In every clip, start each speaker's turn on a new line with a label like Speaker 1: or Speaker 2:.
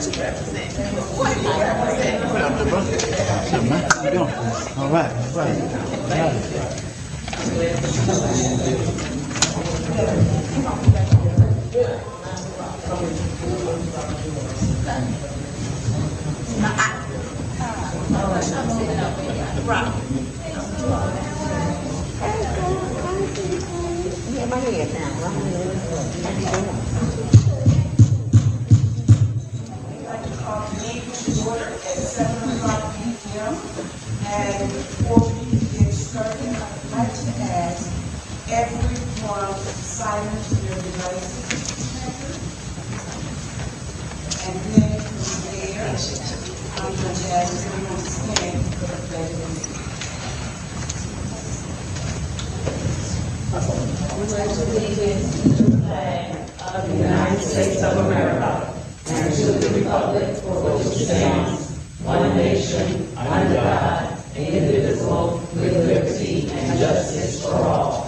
Speaker 1: what you represent. What do you represent?
Speaker 2: What up, brother? What's up, man? How you doing? All right, all right.
Speaker 1: Right.
Speaker 3: Yeah, my head now.
Speaker 4: We'd like to call the meeting to order at 7:00 p.m. And before we get started, I'd like to ask everyone to silence their devices. And then from there, I'm going to ask everyone to stand for the pledge of allegiance.
Speaker 5: Of the United States of America, and to the republic for which it stands, one nation, under God, indivisible, with liberty and justice for all.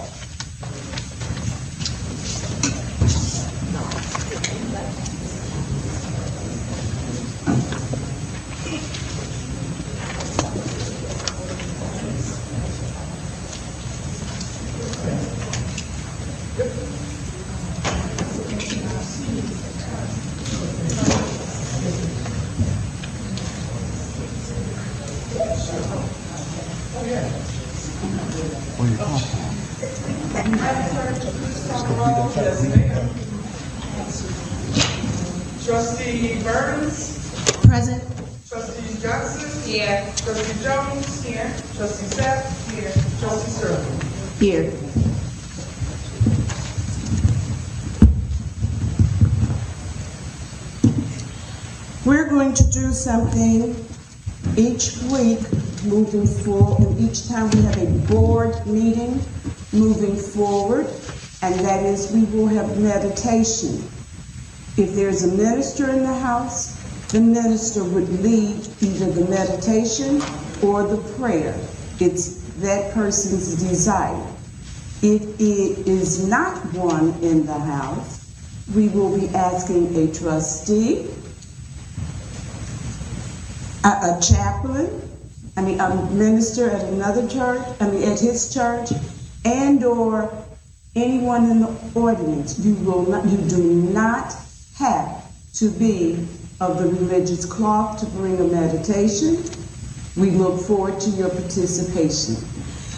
Speaker 2: Where you come
Speaker 4: Trustee Burns.
Speaker 1: Present.
Speaker 4: Trustee Johnson.
Speaker 1: Here.
Speaker 4: Trustee Jones. Here. Trustee Sapp. Here. Trustee Sterling.
Speaker 1: Here.
Speaker 4: We're going to do something each week moving forward, and each time we have a board meeting moving forward, and that is we will have meditation. If there's a minister in the house, the minister would lead either the meditation or the prayer. It's that person's desire. If it is not one in the house, we will be asking a trustee, a chaplain, a minister at another church, at his church, and or anyone in the audience. You do not have to be of the religious cloth to bring a meditation. We look forward to your participation.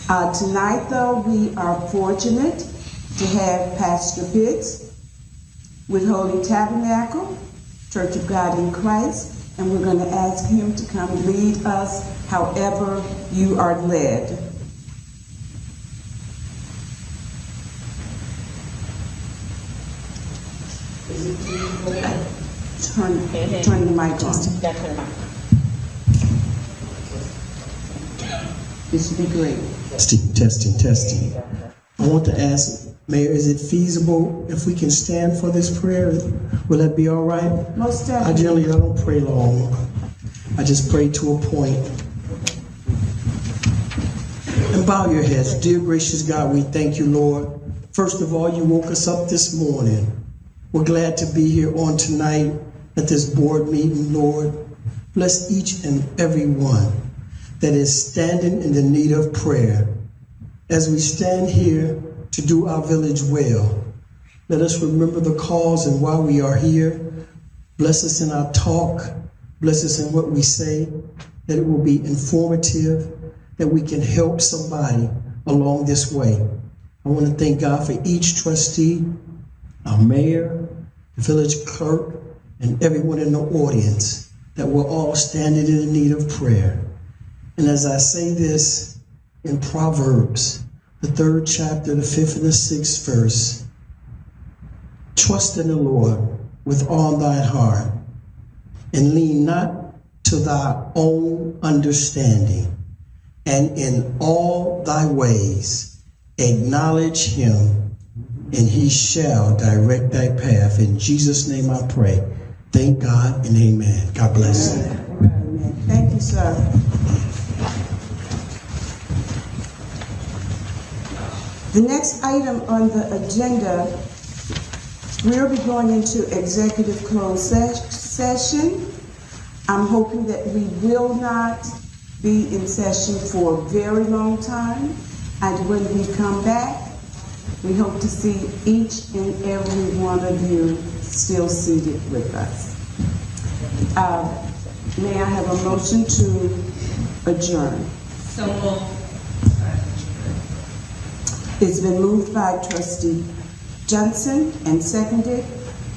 Speaker 4: Tonight, though, we are fortunate to have Pastor Pitts with Holy Tabernacle, Church of God in Christ, and we're going to ask him to come lead us however you are led. Turn the mic on. This would be great.
Speaker 6: Testing. I want to ask, Mayor, is it feasible if we can stand for this prayer? Will that be all right?
Speaker 4: Most definitely.
Speaker 6: I don't pray long. I just pray to a point. And bow your heads. Dear gracious God, we thank you, Lord. First of all, you woke us up this morning. We're glad to be here on tonight at this board meeting, Lord. Bless each and every one that is standing in the need of prayer. As we stand here to do our village well, let us remember the cause and why we are here. Bless us in our talk. Bless us in what we say, that it will be informative, that we can help somebody along this way. I want to thank God for each trustee, our mayor, the village clerk, and everyone in the audience, that we're all standing in the need of prayer. And as I say this in Proverbs, the 3rd chapter, the 5th and the 6th verse, trust in the Lord with all thine heart, and lean not to thy own understanding, and in all thy ways acknowledge him, and he shall direct thy path. In Jesus' name I pray. Thank God and amen. God bless you.
Speaker 4: Amen. Thank you, sir. The next item on the agenda We'll be going into executive closed session. I'm hoping that we will not be in session for a very long time. And when we come back, we hope to see each and every one of you still seated with us. May I have a motion to adjourn?
Speaker 1: So moved.
Speaker 4: It's been moved by Trustee Johnson and seconded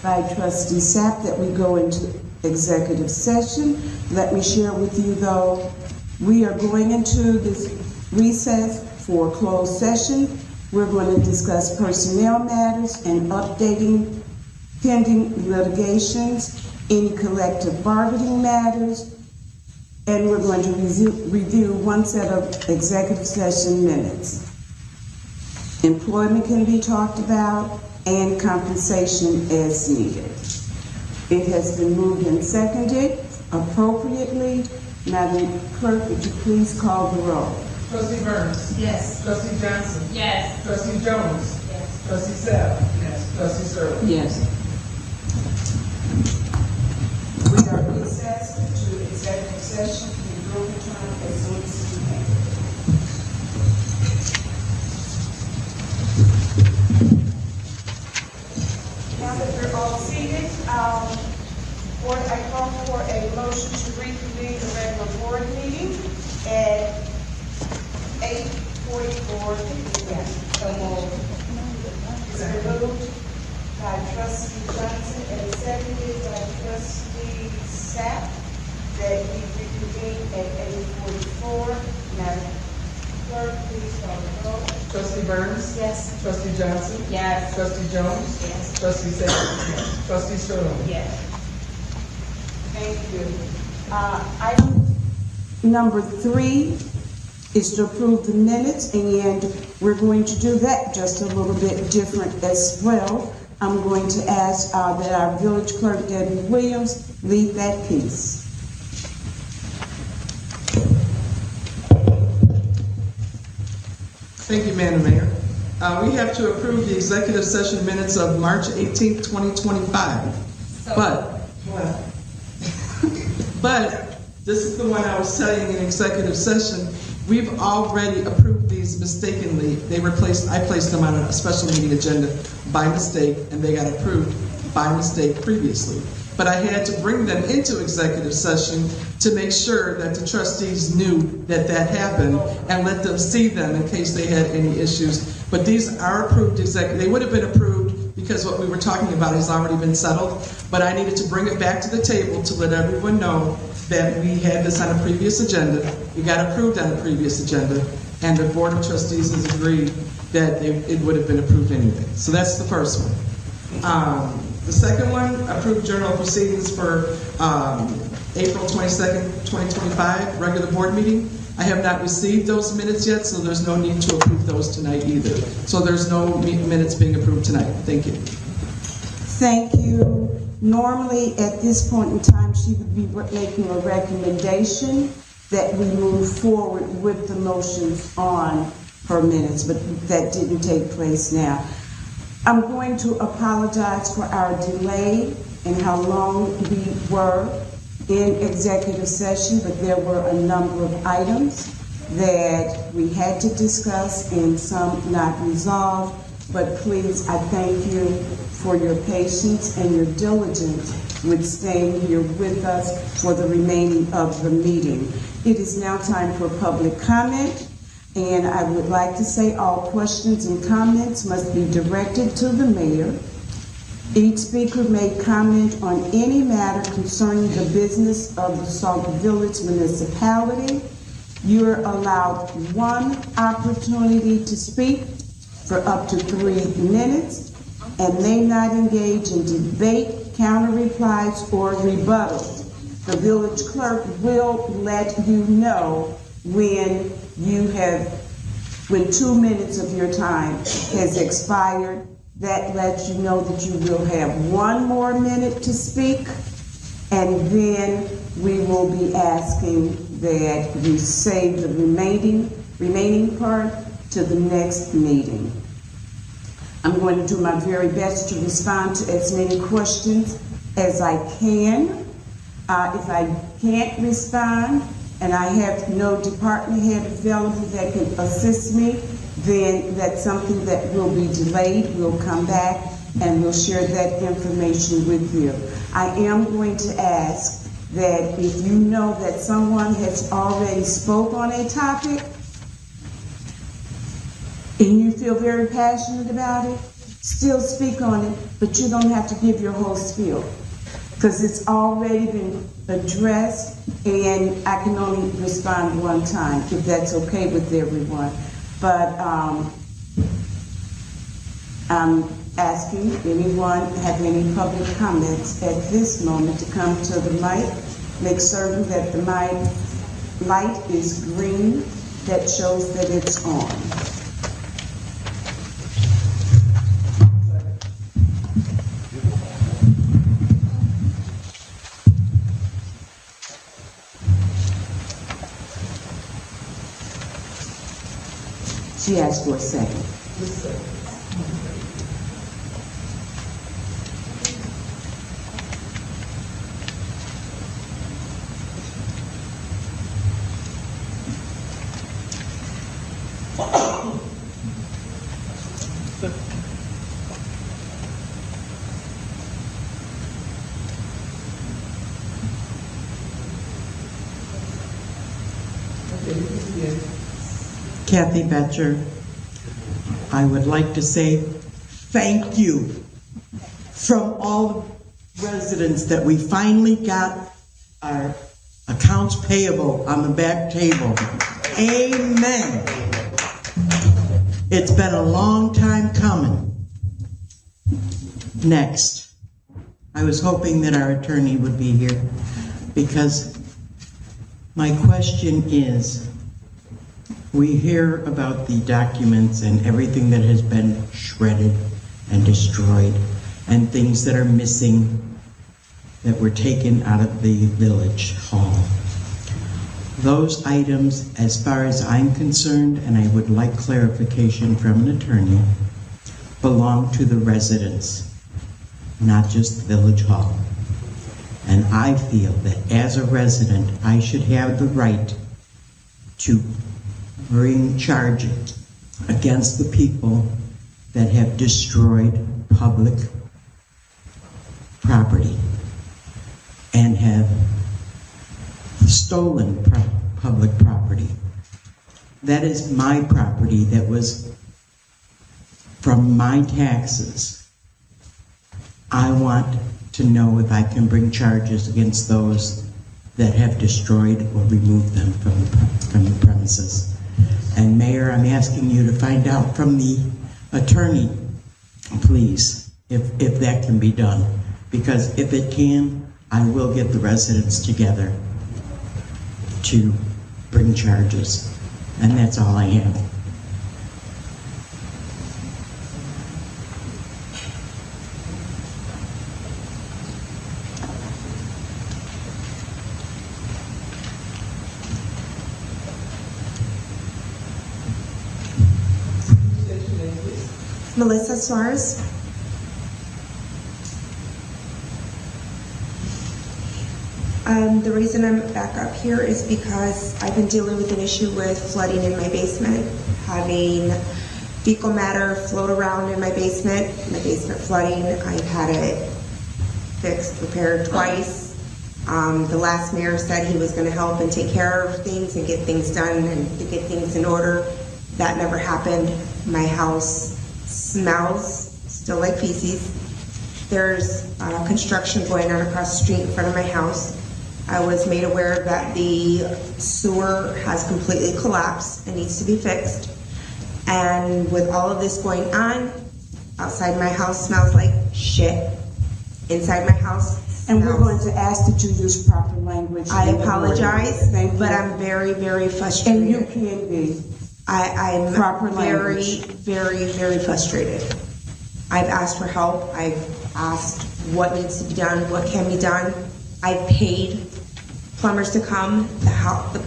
Speaker 4: by Trustee Sapp that we go into executive session. Let me share with you, though, we are going into this recess for closed session. We're going to discuss personnel matters and updating pending litigations, any collective bargaining matters, and we're going to review one set of executive session minutes. Employment can be talked about, and compensation as needed. It has been moved and seconded appropriately. Madam Clerk, would you please call the roll?
Speaker 3: Trustee Burns.
Speaker 1: Yes.
Speaker 3: Trustee Johnson.
Speaker 1: Yes.
Speaker 3: Trustee Jones.
Speaker 1: Yes.
Speaker 3: Trustee Sapp. Yes. Trustee Sterling.
Speaker 4: Yes. We are recessed to executive session. We will return as soon as we can. Now that we're all seated, Board, I call for a motion to reconvene the regular board meeting at 8:44 p.m. So moved. It's been moved by Trustee Johnson and seconded by Trustee Sapp that we reconvene at 8:44. Madam Clerk, please call the roll.
Speaker 3: Trustee Burns.
Speaker 1: Yes.
Speaker 3: Trustee Johnson.
Speaker 1: Yes.
Speaker 3: Trustee Jones.
Speaker 1: Yes.
Speaker 3: Trustee Sapp. Yes. Trustee Sterling.
Speaker 1: Yes.
Speaker 4: Thank you. Item number 3 is to approve the minutes, and we're going to do that just a little bit different as well. I'm going to ask that our village clerk, Debbie Williams, lead that piece.
Speaker 3: Thank you, Madam Mayor. We have to approve the executive session minutes of March 18th, 2025. But this is the one I was telling in executive session. We've already approved these mistakenly. I placed them on a special meeting agenda by mistake, and they got approved by mistake previously. But I had to bring them into executive session to make sure that the trustees knew that that happened and let them see them in case they had any issues. But these are approved they would have been approved because what we were talking about has already been settled. But I needed to bring it back to the table to let everyone know that we had this on a previous agenda. We got approved on a previous agenda, and the Board of Trustees has agreed that it would have been approved anyway. So that's the first one. The second one, approved journal of proceedings for April 22nd, 2025, regular board meeting. I have not received those minutes yet, so there's no need to approve those tonight either. So there's no minutes being approved tonight. Thank you.
Speaker 4: Thank you. Normally, at this point in time, she would be making a recommendation that we move forward with the motions on her minutes, but that didn't take place now. I'm going to apologize for our delay and how long we were in executive session, but there were a number of items that we had to discuss and some not resolved. But please, I thank you for your patience and your diligence with staying here with us for the remaining of the meeting. It is now time for public comment. And I would like to say all questions and comments must be directed to the mayor. Each speaker may comment on any matter concerning the business of the Sauk Village municipality. You're allowed one opportunity to speak for up to 3 minutes and may not engage in debate, counter replies, or rebuttals. The village clerk will let you know when 2 minutes of your time has expired. That lets you know that you will have 1 more minute to speak, and then we will be asking that you save the remaining part to the next meeting. I'm going to do my very best to respond to as many questions as I can. If I can't respond and I have no department head available that can assist me, then that's something that will be delayed. We'll come back and we'll share that information with you. I am going to ask that if you know that someone has already spoke on a topic and you feel very passionate about it, still speak on it, but you don't have to give your whole spiel because it's already been addressed and I can only respond one time if that's okay with everyone. But I'm asking anyone have any public comments at this moment to come to the mic. Make certain that the mic light is green. That shows that it's on. She asked for a second.
Speaker 7: Kathy Betcher, I would like to say thank you from all residents that we finally got our accounts payable on the back table. Amen. It's been a long time coming. Next, I was hoping that our attorney would be here because my question is, we hear about the documents and everything that has been shredded and destroyed and things that are missing that were taken out of the village hall. Those items, as far as I'm concerned, and I would like clarification from an attorney, belong to the residents, not just Village Hall. And I feel that as a resident, I should have the right to bring charges against the people that have destroyed public property and have stolen public property. That is my property that was from my taxes. I want to know if I can bring charges against those that have destroyed or removed them from the premises. And Mayor, I'm asking you to find out from the attorney, please, if that can be done. Because if it can, I will get the residents together to bring charges. And that's all I have.
Speaker 8: Melissa Suarez. The reason I'm back up here is because I've been dealing with an issue with flooding in my basement, having fecal matter float around in my basement flooding. I've had it fixed, repaired twice. The last mayor said he was going to help and take care of things and get things done and to get things in order. That never happened. My house smells still like feces. There's construction going on across the street in front of my house. I was made aware that the sewer has completely collapsed and needs to be fixed. And with all of this going on, outside my house smells like shit. Inside my house
Speaker 4: And we're going to ask that you use proper language.
Speaker 8: I apologize,
Speaker 4: Thank you.
Speaker 8: but I'm very, very frustrated.
Speaker 4: And you can be.
Speaker 8: I'm
Speaker 4: Proper
Speaker 8: very,
Speaker 4: language.
Speaker 8: very, very frustrated. I've asked for help. I've asked what needs to be done, what can be done. I've paid plumbers to come.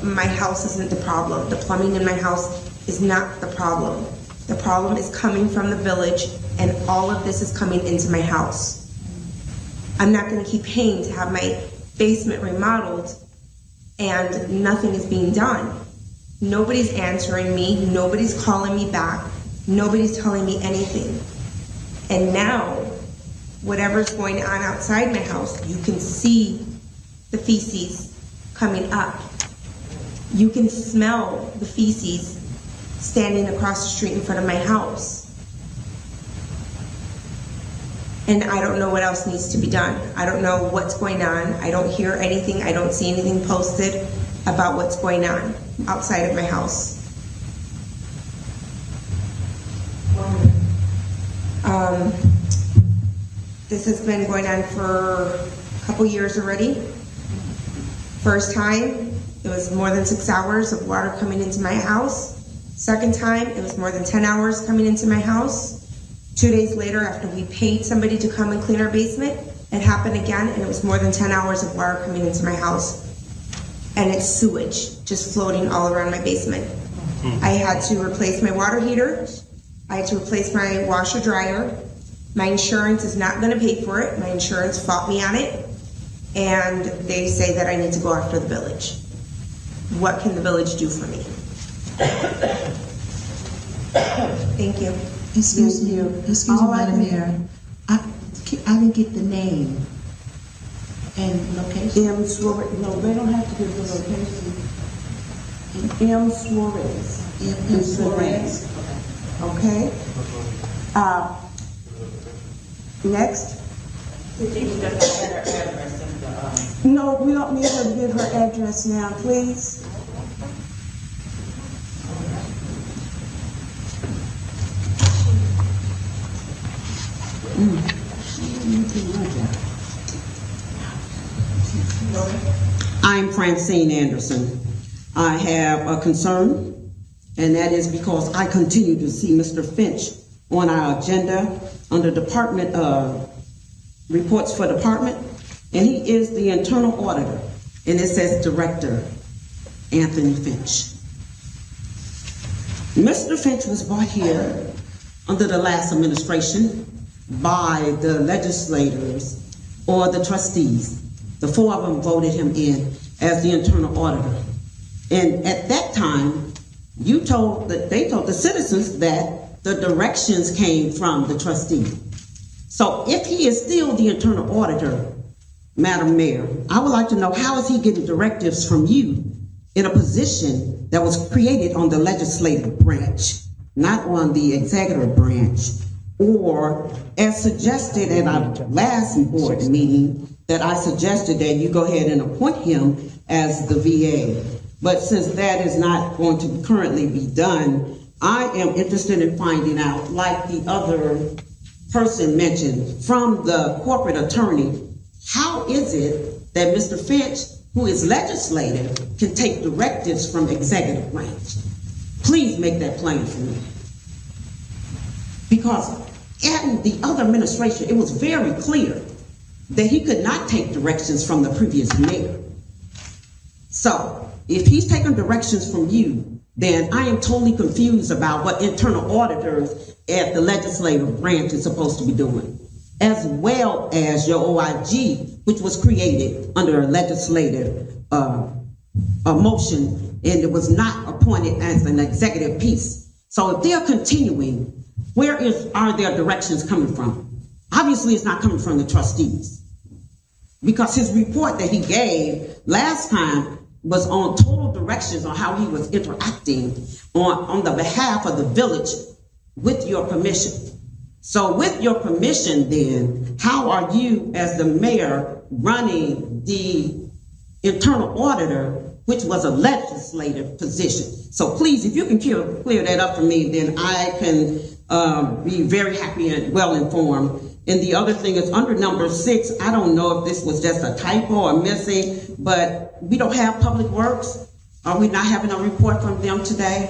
Speaker 8: My house isn't the problem. The plumbing in my house is not the problem. The problem is coming from the village and all of this is coming into my house. I'm not gonna keep paying to have my basement remodeled and nothing is being done. Nobody's answering me, nobody's calling me back, nobody's telling me anything. And now, whatever's going on outside my house, you can see the feces coming up. You can smell the feces standing across the street in front of my house. And I don't know what else needs to be done. I don't know what's going on. I don't hear anything. I don't see anything posted about what's going on outside of my house. This has been going on for a couple years already. First time, it was more than 6 hours of water coming into my house. Second time, it was more than 10 hours coming into my house. 2 days later, after we paid somebody to come and clean our basement, it happened again, and it was more than 10 hours of water coming into my house. And it's sewage just floating all around my basement. I had to replace my water heater. I had to replace my washer dryer. My insurance is not gonna pay for it. My insurance fought me on it. And they say that I need to go after the village. What can the village do for me? Thank you.
Speaker 1: Excuse me, Madam Mayor. I didn't get the name and location.
Speaker 4: M. Suarez, no, they don't have to give the location. M. Suarez.
Speaker 1: M. Suarez.
Speaker 4: Okay? Next. No, we don't need her to give her address now, please.
Speaker 9: I'm Francine Anderson. I have a concern, and that is because I continue to see Mr. Finch on our agenda under department reports for department, and he is the internal auditor, and it says Director Anthony Finch. Mr. Finch was brought here under the last administration by the legislators or the trustees. The four of them voted him in as the internal auditor. And at that time, they told the citizens that the directions came from the trustee. So if he is still the internal auditor, Madam Mayor, I would like to know, how is he getting directives from you in a position that was created on the legislative branch, not on the executive branch, or as suggested at our last board meeting, that I suggested that you go ahead and appoint him as the VA. But since that is not going to currently be done, I am interested in finding out, like the other person mentioned, from the corporate attorney, how is it that Mr. Finch, who is legislative, can take directives from executive branch? Please make that plain for me. Because in the other administration, it was very clear that he could not take directions from the previous mayor. So if he's taking directions from you, then I am totally confused about what internal auditors at the legislative branch is supposed to be doing, as well as your OIG, which was created under a legislative motion, and it was not appointed as an executive piece. So if they're continuing, where are their directions coming from? Obviously, it's not coming from the trustees, because his report that he gave last time was on total directions on how he was interacting on the behalf of the village with your permission. So with your permission, then, how are you as the mayor running the internal auditor, which was a legislative position? So please, if you can clear that up for me, then I can be very happy and well informed. And the other thing is, under number 6, I don't know if this was just a typo or missing, but we don't have Public Works. Are we not having a report from them today?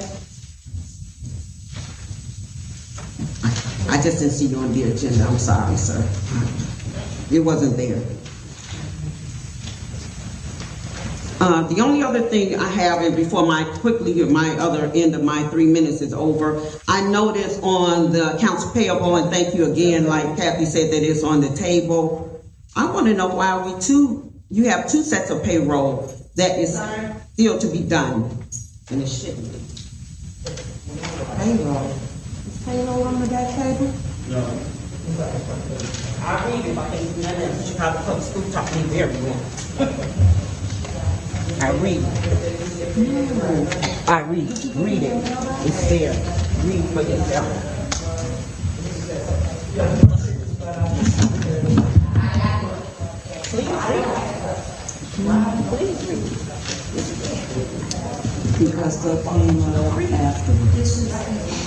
Speaker 9: I just didn't see you on the agenda. I'm sorry, sir. It wasn't there. The only other thing I have, and before my other end of my 3 minutes is over, I noticed on the accounts payable, and thank you again, like Kathy said, that it's on the table. I want to know why you have two sets of payroll that is still to be done, and it shouldn't be.
Speaker 4: Payroll. Is payroll under that table?
Speaker 9: I read it, I think Chicago Public School taught me very well. I read it. It's there. Read for yourself. Please read.
Speaker 4: Because they came up afterwards.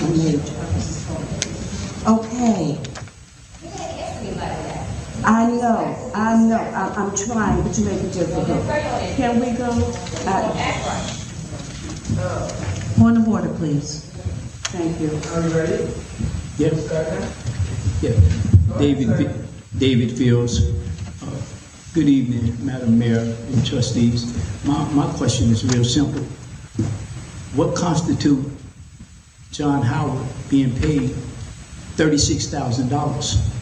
Speaker 4: A major. Okay. I know, I'm trying, but you make it difficult. Can we go?
Speaker 1: Point of order, please.
Speaker 4: Thank you.
Speaker 3: Are you ready?
Speaker 2: Yes. Yeah. David Fields. Good evening, Madam Mayor and trustees. My question is real simple. What constitutes John Howard being paid $36,000?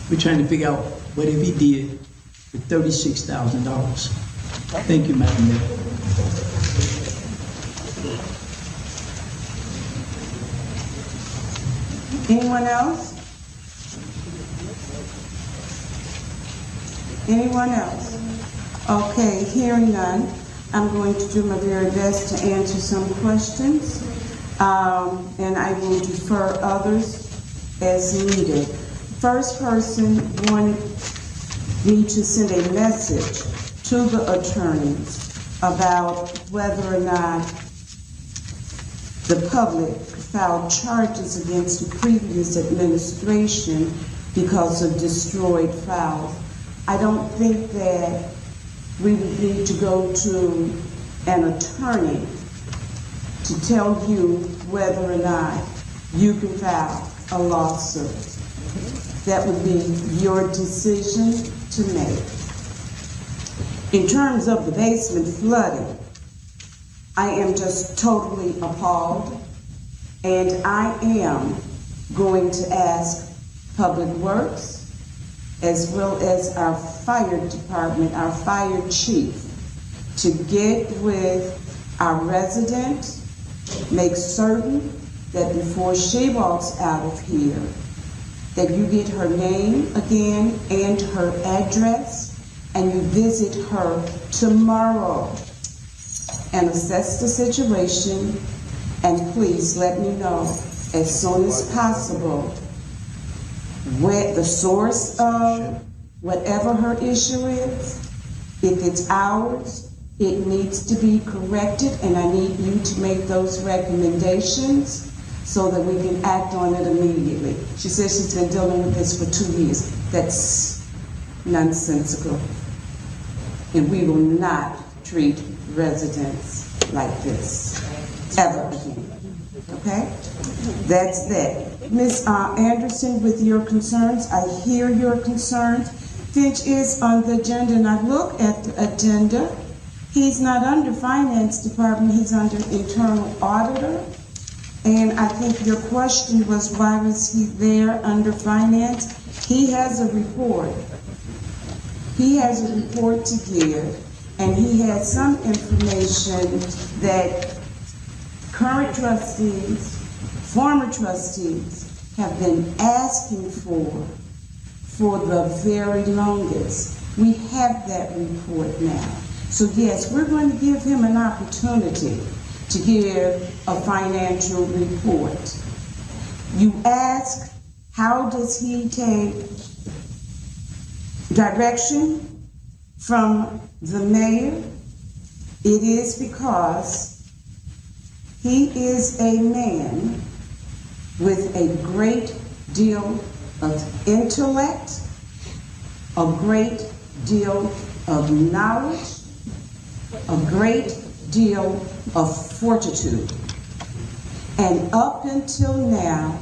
Speaker 2: We're trying to figure out what if he did for $36,000. Thank you, Madam Mayor.
Speaker 4: Anyone else? Anyone else? Okay, hearing none, I'm going to do my very best to answer some questions, and I will defer others as needed. First person wanted me to send a message to the attorneys about whether or not the public filed charges against the previous administration because of destroyed files. I don't think that we would need to go to an attorney to tell you whether or not you can file a lawsuit. That would be your decision to make. In terms of the basement flooding, I am just totally appalled, and I am going to ask Public Works, as well as our fire department, our fire chief, to get with our resident, make certain that before she walks out of here, that you get her name again and her address, and you visit her tomorrow and assess the situation, and please let me know as soon as possible where the source of whatever her issue is. If it's ours, it needs to be corrected, and I need you to make those recommendations so that we can act on it immediately. She says she's been dealing with this for 2 years. That's nonsensical. And we will not treat residents like this ever again. Okay? That's that. Ms. Anderson, with your concerns, I hear your concerns. Finch is on the agenda, and I look at the agenda. He's not under Finance Department, he's under Internal Auditor. And I think your question was, why was he there under Finance? He has a report. He has a report to give, and he has some information that current trustees, former trustees have been asking for the very longest. We have that report now. So yes, we're going to give him an opportunity to give a financial report. You ask, how does he take direction from the mayor? It is because he is a man with a great deal of intellect, a great deal of knowledge, a great deal of fortitude. And up until now,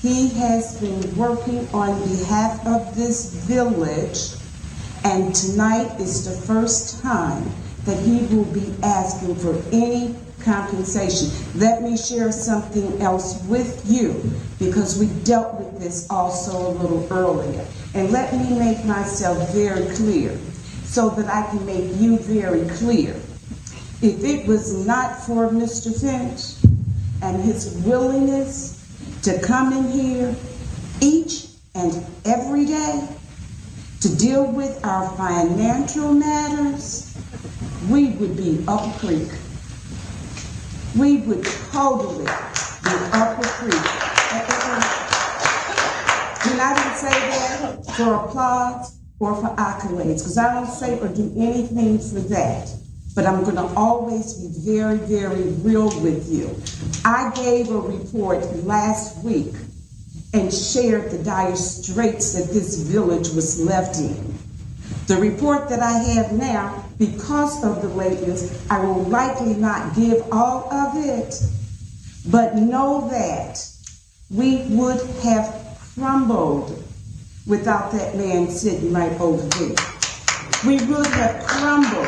Speaker 4: he has been working on behalf of this village, and tonight is the first time that he will be asking for any compensation. Let me share something else with you, because we dealt with this also a little earlier. And let me make myself very clear so that I can make you very clear. If it was not for Mr. Finch and his willingness to come in here each and every day to deal with our financial matters, we would be up a creek. We would totally be up a creek. And I didn't say that for applause or for accolades, because I don't say or do anything for that. But I'm going to always be very, very real with you. I gave a report last week and shared the dire straits that this village was left in. The report that I have now, because of the lateness, I will likely not give all of it, but know that we would have crumbled without that man sitting right over there. We would have crumbled.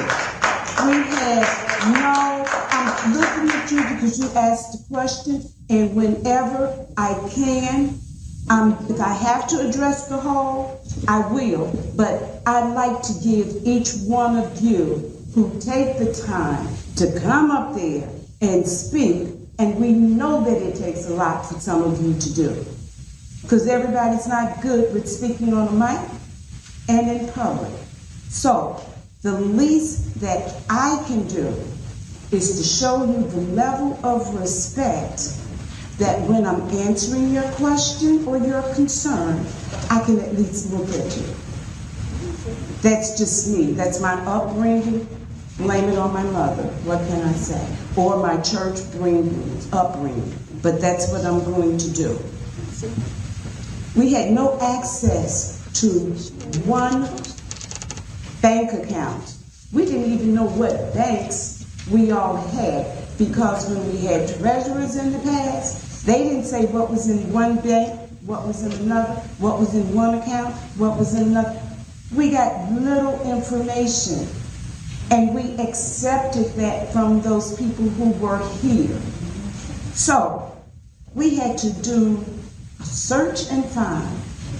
Speaker 4: We had no, I'm looking at you because you asked the question, and whenever I can, if I have to address the whole, I will, but I'd like to give each one of you who take the time to come up there and speak, and we know that it takes a lot for some of you to do, because everybody's not good with speaking on a mic and in public. So the least that I can do is to show you the level of respect that when I'm answering your question or your concern, I can at least look at you. That's just me. That's my upbringing. Blame it on my mother. What can I say? Or my church upbringing. But that's what I'm going to do. We had no access to one bank account. We didn't even know what banks we all had, because when we had treasurers in the past, they didn't say what was in one bank, what was in another, what was in one account, what was in another. We got little information, and we accepted that from those people who were here. So we had to do a search and find,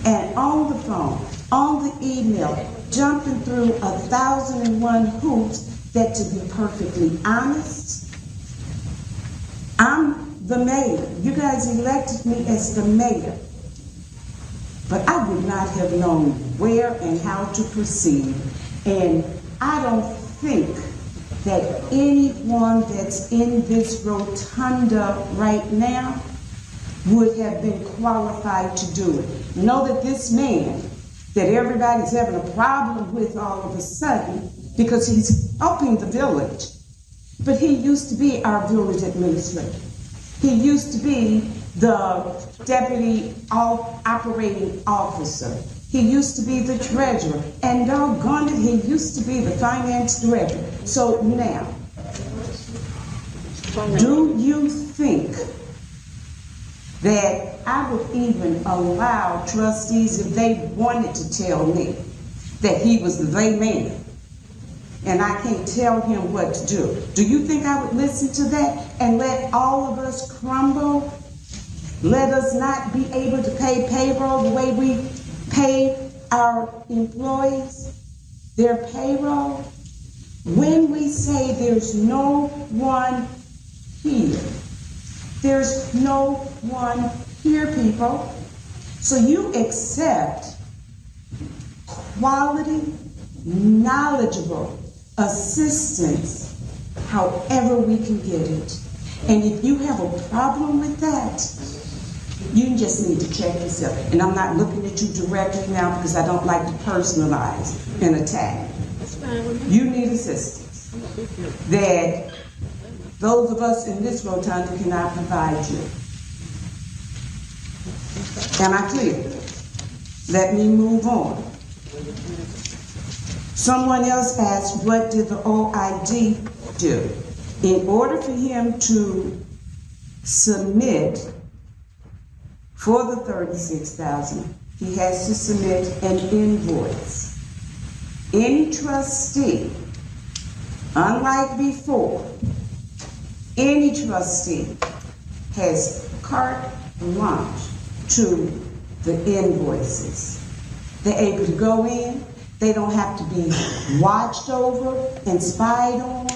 Speaker 4: and on the phone, on the email, jumping through 1,001 hoops, that, to be perfectly honest, I'm the mayor. You guys elected me as the mayor. But I would not have known where and how to proceed. And I don't think that anyone that's in this rotunda right now would have been qualified to do it. Know that this man that everybody's having a problem with all of a sudden, because he's helping the village, but he used to be our village administrator. He used to be the deputy operating officer. He used to be the treasurer, and doggone it, he used to be the finance director. So now, do you think that I would even allow trustees, if they wanted to tell me that he was the man, and I can't tell him what to do? Do you think I would listen to that and let all of us crumble? Let us not be able to pay payroll the way we pay our employees their payroll? When we say there's no one here, there's no one here, people. So you accept quality, knowledgeable assistance however we can get it. And if you have a problem with that, you just need to check yourself. And I'm not looking at you directly now because I don't like to personalize an attack. You need assistance that those of us in this rotunda cannot provide you. Am I clear? Let me move on. Someone else asked, what did the OID do? In order for him to submit for the $36,000, he has to submit an invoice. Any trustee Unlike before, any trustee has carte blanche to the invoices. They're able to go in, they don't have to be watched over and spied on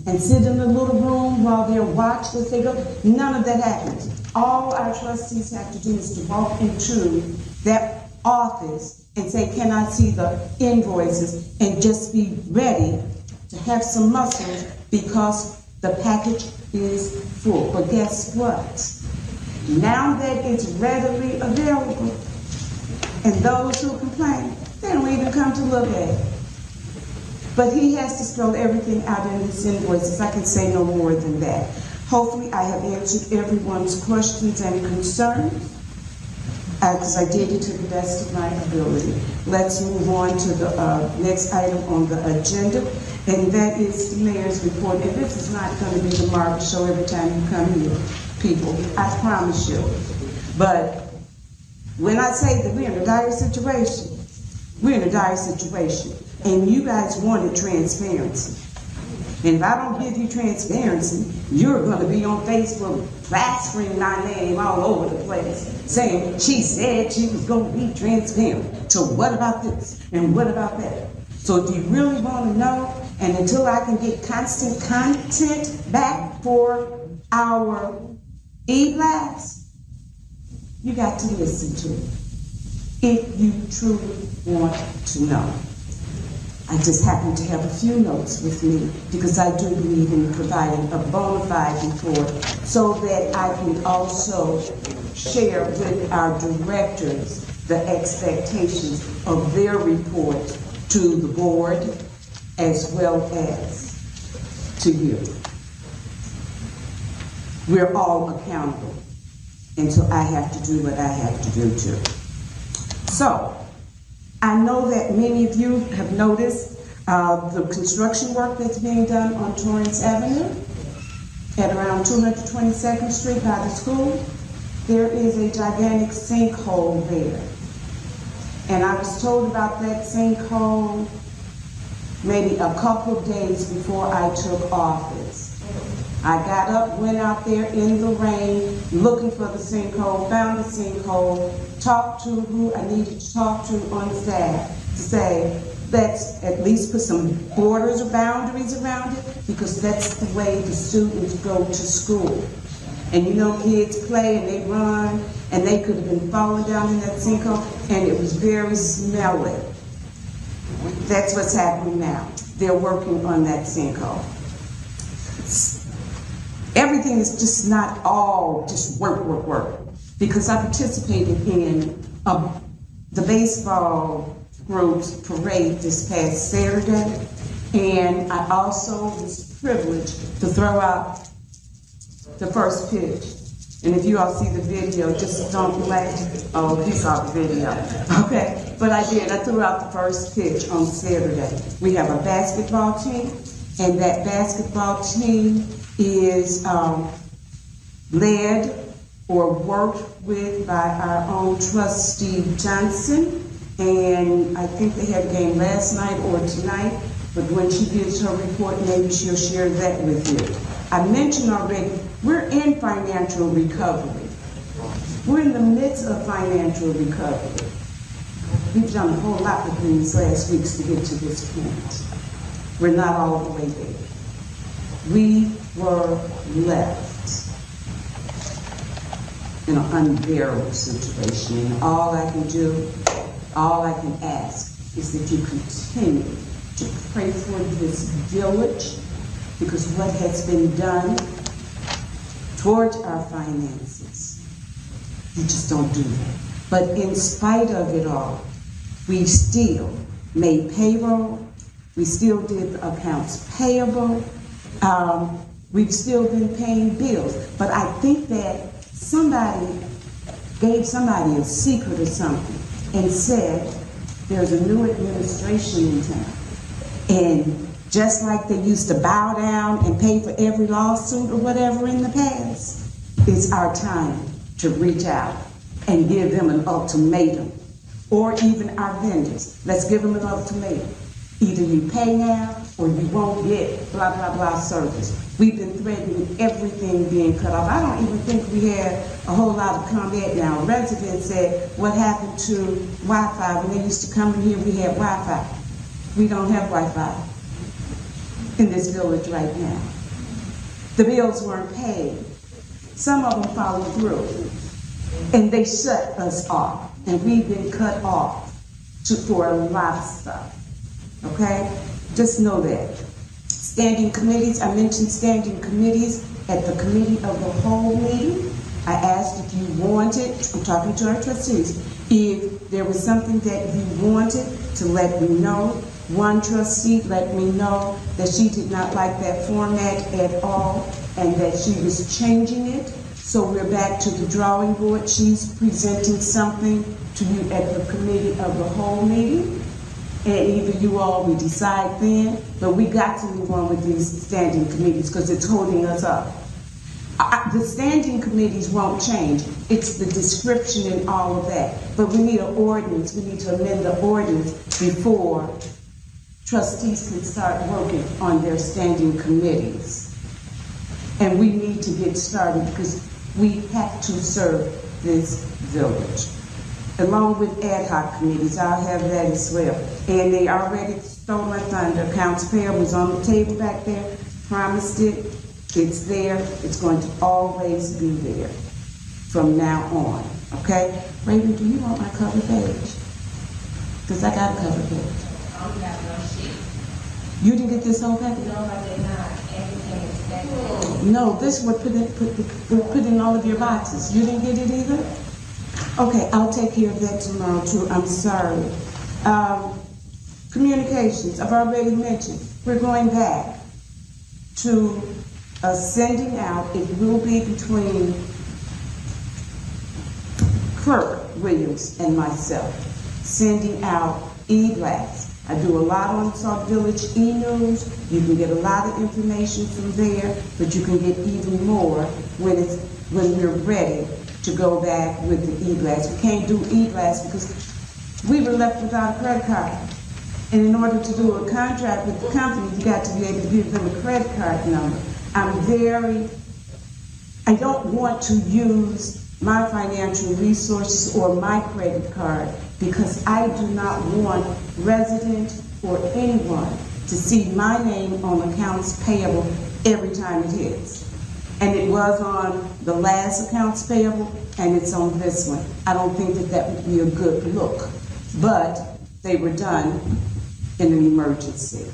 Speaker 4: and sit in a little room while they're watched as they go. None of that happens. All our trustees have to do is to walk into that office and say, can I see the invoices, and just be ready to have some muscles because the package is full. But guess what? Now that it's readily available, and those who complain, they don't even come to look at it. But he has to spell everything out in his invoices. I can say no more than that. Hopefully I have answered everyone's questions and concerns, because I did it to the best of my ability. Let's move on to the next item on the agenda, and that is the mayor's report. And this is not going to be the Margaret show every time you come here, people. I promise you. But when I say that we're in a dire situation, we're in a dire situation. And you guys wanted transparency. And if I don't give you transparency, you're going to be on Facebook plastering my name all over the place, saying she said she was going to be transparent. So what about this? And what about that? So if you really want to know, and until I can get constant content back for our e-blast, you got to listen to it if you truly want to know. I just happen to have a few notes with me because I do believe in providing a bona fide report so that I can also share with our directors the expectations of their report to the board as well as to you. We're all accountable, and so I have to do what I have to do too. So, I know that many of you have noticed the construction work that's being done on Torrance Avenue at around 222nd Street by the school. There is a gigantic sinkhole there. And I was told about that sinkhole maybe a couple of days before I took office. I got up, went out there in the rain, looking for the sinkhole, found the sinkhole, talked to who I needed to talk to on staff to say, let's at least put some borders or boundaries around it, because that's the way the students go to school. And you know, kids play and they run, and they could have been falling down in that sinkhole, and it was very smelly. That's what's happening now. They're working on that sinkhole. Everything is just not all just work, because I participated in the baseball group's parade this past Saturday, and I also was privileged to throw out the first pitch. And if you all see the video, just don't laugh. Oh, you saw the video. Okay, but I did. I threw out the first pitch on Saturday. We have a basketball team, and that basketball team is led or worked with by our own trustee Johnson, and I think they had a game last night or tonight, but when she gives her report, maybe she'll share that with you. I mentioned already, we're in financial recovery. We're in the midst of financial recovery. We've done a whole lot of things last week to get to this point. We're not all the way there. We were left in an unbearable situation, and all I can do, all I can ask is that you continue to pray for this village, because what has been done towards our finances, you just don't do that. But in spite of it all, we still made payroll, we still did the accounts payable, we've still been paying bills. But I think that somebody gave somebody a secret or something and said there's a new administration in town. And just like they used to bow down and pay for every lawsuit or whatever in the past, it's our time to reach out and give them an ultimatum. Or even our vendors. Let's give them an ultimatum. Either you pay now or you won't get blah, blah, blah service. We've been threatened with everything being cut off. I don't even think we had a whole lot of comment now. Residents said, what happened to Wi-Fi? When they used to come in here, we had Wi-Fi. We don't have Wi-Fi in this village right now. The bills weren't paid. Some of them followed through. And they shut us off. And we've been cut off for a lot of stuff. Okay? Just know that. Standing committees, I mentioned standing committees at the committee of the whole meeting. I asked if you wanted, I'm talking to our trustees, if there was something that you wanted to let me know. One trustee let me know that she did not like that format at all and that she was changing it. So we're back to the drawing board. She's presenting something to you at the committee of the whole meeting. And either you all will decide then, but we got to move on with these standing committees because it's holding us up. The standing committees won't change. It's the description and all of that. But we need an ordinance. We need to amend the ordinance before trustees can start working on their standing committees. And we need to get started because we have to serve this village. Along with ad hoc committees, I'll have that as well. And they already stole my thunder. Accounts payable was on the table back there, promised it. It's there. It's going to always be there from now on. Okay? Raven, do you want my cover page? Because I got a cover page. You didn't get this whole package?
Speaker 8: No, I did not. Everything is decorated.
Speaker 4: No, this was put in all of your boxes. You didn't get it either? Okay, I'll take care of that tomorrow too. I'm sorry. Communications, I've already mentioned. We're going back to sending out, it will be between Clerk Williams and myself, sending out e-blasts. I do a lot on Sauk Village e-news. You can get a lot of information from there, but you can get even more when we're ready to go back with the e-blast. We can't do e-blast because we were left without a credit card. And in order to do a contract with the company, you got to be able to give them a credit card number. I don't want to use my financial resources or my credit card because I do not want resident or anyone to see my name on accounts payable every time it hits. And it was on the last accounts payable, and it's on this one. I don't think that that would be a good look, but they were done in an emergency.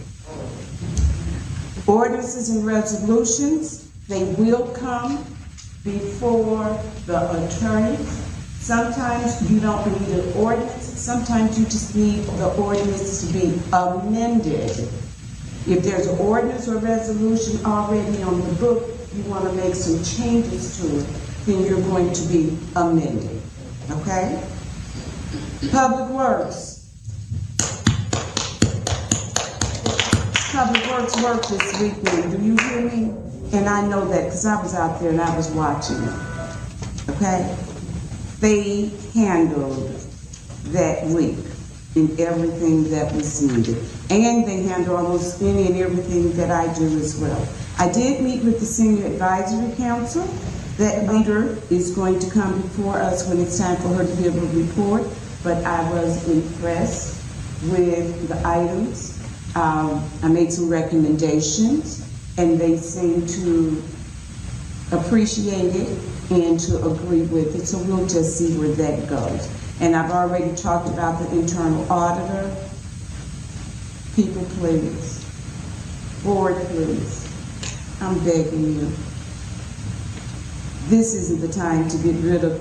Speaker 4: Ordinances and resolutions, they will come before the attorney. Sometimes you don't need an ordinance, sometimes you just need the ordinance to be amended. If there's an ordinance or resolution already on the book, you want to make some changes to it, then you're going to be amended, okay? Public Works. Public Works worked this weekend, do you hear me? And I know that because I was out there and I was watching it, okay? They handled that leak in everything that was needed. And they handle almost any and everything that I do as well. I did meet with the Senior Advisory Council. That leader is going to come before us when it's time for her to give a report, but I was impressed with the items. I made some recommendations, and they seem to appreciate it and to agree with it, so we'll just see where that goes. And I've already talked about the internal auditor. People, please. Board, please. I'm begging you. This isn't the time to get rid of,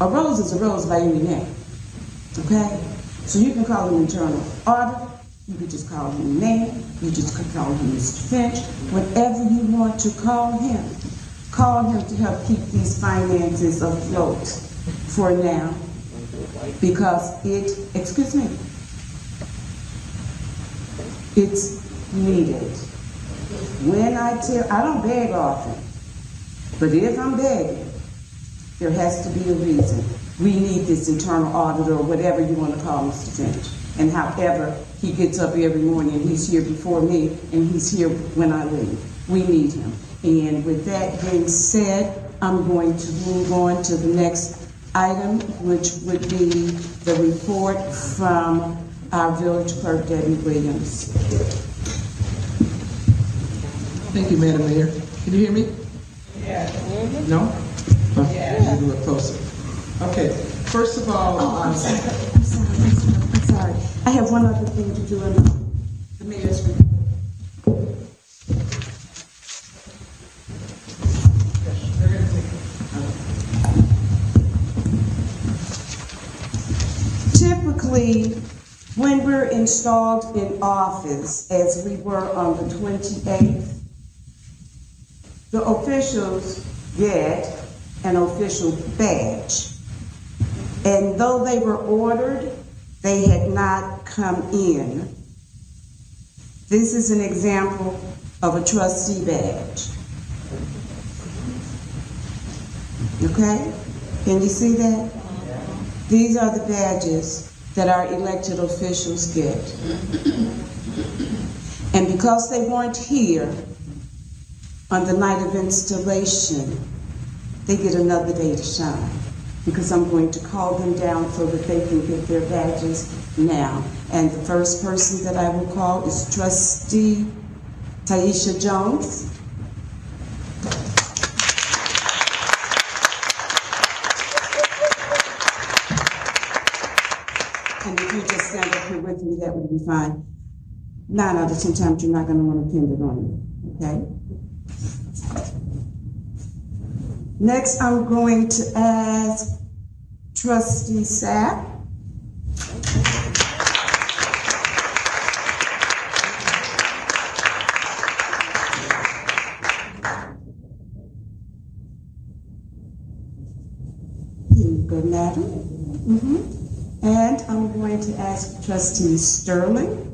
Speaker 4: a rose is a rose by any name, okay? So you can call him internal auditor, you can just call him name, you just can call him Mr. Finch, whatever you want to call him to help keep these finances afloat for now, because excuse me, it's needed. When I don't beg often, but if I'm begging, there has to be a reason. We need this internal auditor or whatever you want to call Mr. Finch. And however he gets up every morning, and he's here before me, and he's here when I leave. We need him. And with that being said, I'm going to move on to the next item, which would be the report from our village clerk, Debbie Williams.
Speaker 3: Thank you, Madam Mayor. Can you hear me?
Speaker 5: Yeah.
Speaker 3: No? Yeah. A little closer. Okay, first of all,
Speaker 4: I'm sorry. I have one other thing to do in the mayor's report. Typically, when we're installed in office, as we were on the 28th, the officials get an official badge. And though they were ordered, they had not come in. This is an example of a trustee badge. Okay? Can you see that? These are the badges that our elected officials get. And because they weren't here on the night of installation, they get another day to shine, because I'm going to call them down so that they can get their badges now. And the first person that I will call is Trustee Taisha Jones. And if you just stand up here with me, that would be fine. 9 out of 10 times, you're not going to want to pin it on you, okay? Next, I'm going to ask Trustee Sapp. Here you go, madam. And I'm going to ask Trustee Sterling.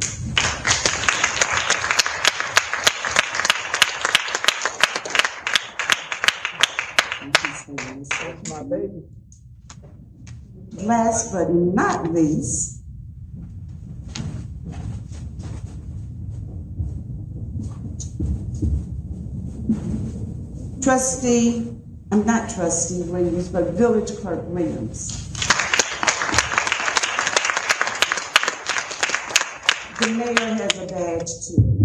Speaker 3: my baby.
Speaker 4: Last but not least, not Trustee Williams, but Village Clerk Williams. The mayor has a badge too.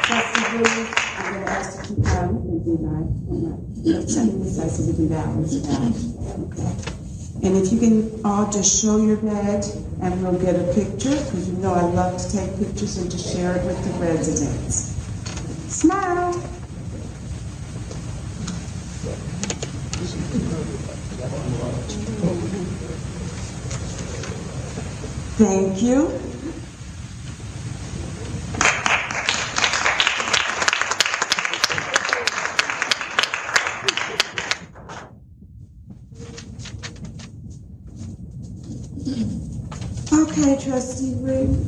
Speaker 4: Trustee Williams, I'm going to ask you to come and be nice. Let's turn this side so we can balance it out. Okay. And if you can all just show your badge and we'll get a picture, because you know I love to take pictures and to share it with the residents. Smile. Thank you. Okay, Trustee Williams.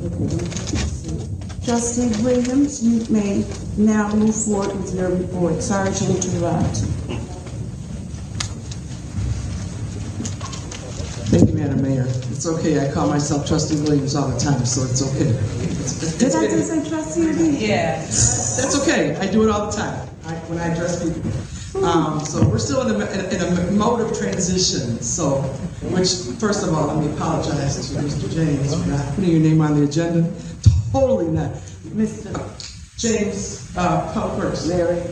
Speaker 4: Trustee Williams, you may now move forward with your report. Sorry to interrupt.
Speaker 3: Thank you, Madam Mayor. It's okay, I call myself Trustee Williams all the time, so it's okay.
Speaker 4: Did I just say Trustee Williams?
Speaker 5: Yeah.
Speaker 3: That's okay, I do it all the time when I address people. So we're still in a mode of transition, so, which, first of all, let me apologize to Mr. James for not putting your name on the agenda. Totally not. Mr. James, Public Works. Larry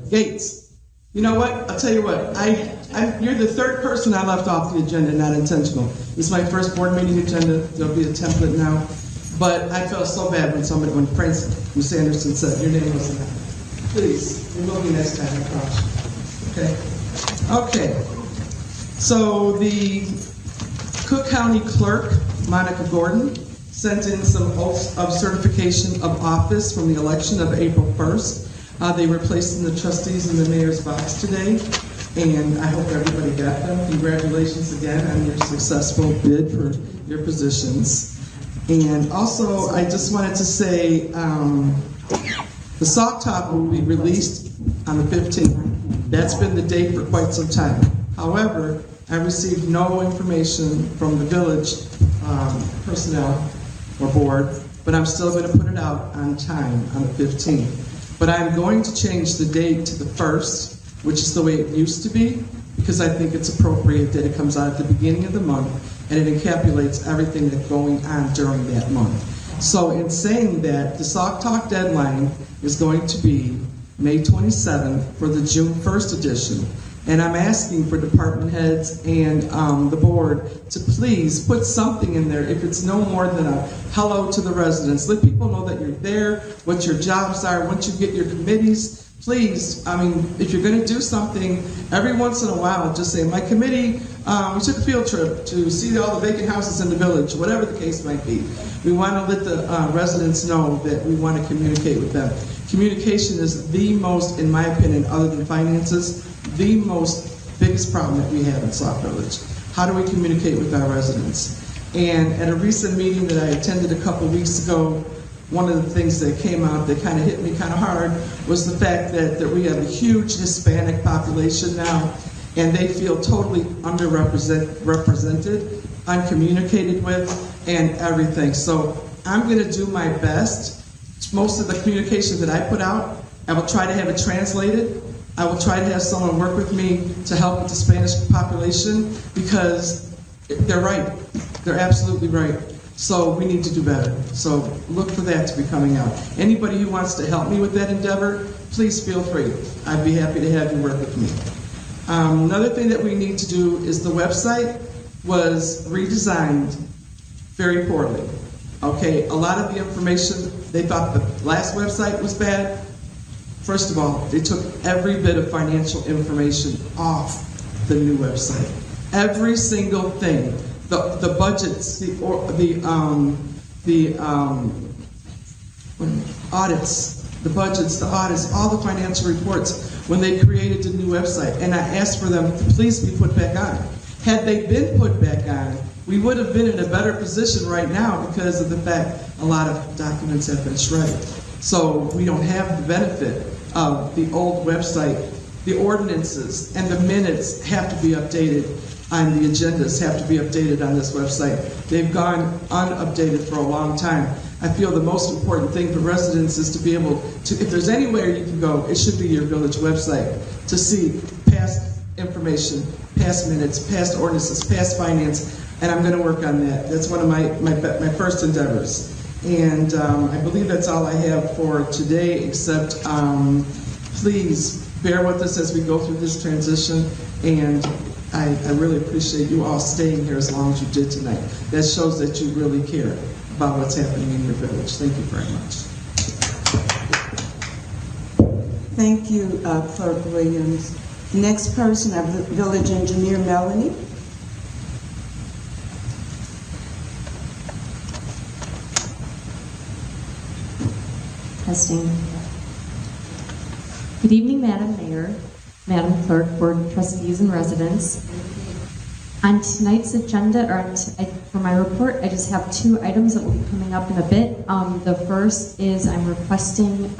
Speaker 3: Gates. You know what? I'll tell you what, you're the third person I left off the agenda, not intentional. This is my first board meeting agenda. There'll be a template now. But I felt so bad when Prince Sanderson said your name wasn't on. Please, we will be next time, I promise. Okay. So the Cook County Clerk, Monica Gordon, sent in some oaths of certification of office from the election of April 1st. They were placed in the trustees in the mayor's box today, and I hope everybody got them. Congratulations again on your successful bid for your positions. And also, I just wanted to say, the Sauk Top will be released on the 15th. That's been the date for quite some time. However, I received no information from the village personnel or board, but I'm still going to put it out on time on the 15th. But I'm going to change the date to the 1st, which is the way it used to be, because I think it's appropriate that it comes out at the beginning of the month and it encapsulates everything that's going on during that month. So in saying that, the Sauk Talk deadline is going to be May 27th for the June 1st edition. And I'm asking for department heads and the board to please put something in there, if it's no more than a hello to the residents. Let people know that you're there, what your jobs are, once you get your committees. Please, I mean, if you're going to do something, every once in a while, just say, my committee, we took a field trip to see all the vacant houses in the village, whatever the case might be. We want to let the residents know that we want to communicate with them. Communication is the most, in my opinion, other than finances, the biggest problem that we have in Sauk Village. How do we communicate with our residents? And at a recent meeting that I attended a couple weeks ago, one of the things that came out that kind of hit me kind of hard was the fact that we have a huge Hispanic population now, and they feel totally underrepresented, uncommunicated with, and everything. So I'm going to do my best. Most of the communication that I put out, I will try to have it translated. I will try to have someone work with me to help with the Spanish population, because they're right. They're absolutely right. So we need to do better. So look for that to be coming out. Anybody who wants to help me with that endeavor, please feel free. I'd be happy to have you work with me. Another thing that we need to do is the website was redesigned very poorly. Okay, a lot of the information, they thought the last website was bad. First of all, they took every bit of financial information off the new website. Every single thing. The budgets, the audits, the budgets, the audits, all the financial reports when they created the new website. And I asked for them to please be put back on. Had they been put back on, we would have been in a better position right now, because of the fact a lot of documents have been shredded. So we don't have the benefit of the old website. The ordinances and the minutes have to be updated, and the agendas have to be updated on this website. They've gone unupdated for a long time. I feel the most important thing for residents is to be able to, if there's anywhere you can go, it should be your village website, to see past information, past minutes, past ordinances, past finance, and I'm going to work on that. That's one of my first endeavors. And I believe that's all I have for today, except please bear with us as we go through this transition, and I really appreciate you all staying here as long as you did tonight. That shows that you really care about what's happening in your village. Thank you very much.
Speaker 4: Thank you, Clerk Williams. Next person, our village engineer, Melanie.
Speaker 10: Testing. Good evening, Madam Mayor, Madam Clerk, Board of Trustees, and residents. On tonight's agenda, for my report, I just have two items that will be coming up in a bit. The first is I'm requesting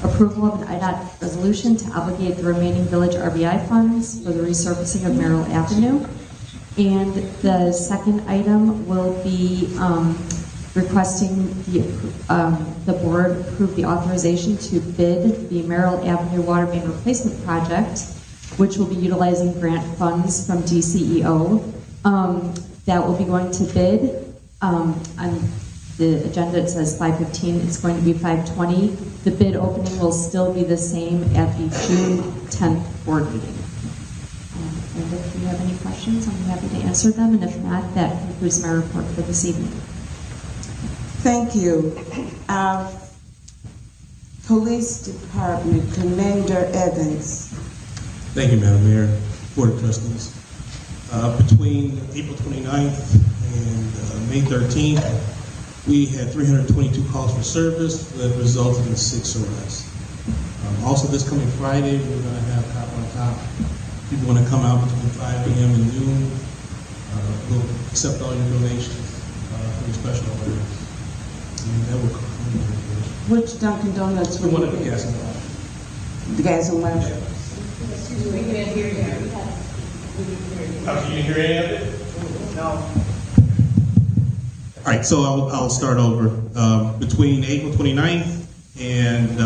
Speaker 10: approval of an IDOT resolution to obligate the remaining village RBI funds for the resurfacing of Merrill Avenue. And the second item will be requesting the board approve the authorization to bid the Merrill Avenue Water Main Replacement Project, which will be utilizing grant funds from DCEO. That will be going to bid. On the agenda it says 5:15, it's going to be 5:20. The bid opening will still be the same at the June 10th board meeting. And if you have any questions, I'm happy to answer them, and if not, that concludes my report for this evening.
Speaker 4: Thank you. Our Police Department, Commander Evans.
Speaker 11: Thank you, Madam Mayor, Board of Trustees. Between April 29th and May 13th, we had 322 calls for service that resulted in 6 arrests. Also, this coming Friday, we're going to have Cop on Top. People want to come out between 5 a.m. and noon. We'll accept all your donations for your special order. And that will conclude.
Speaker 4: Which Dunkin' Donuts will
Speaker 11: One
Speaker 4: you
Speaker 11: of the
Speaker 4: pick?
Speaker 11: gas and water.
Speaker 4: The gas and water?
Speaker 11: Yeah.
Speaker 5: Excuse me, we can't hear you.
Speaker 11: Oh, you didn't hear any of it? No. All right, so I'll start over. Between April 29th and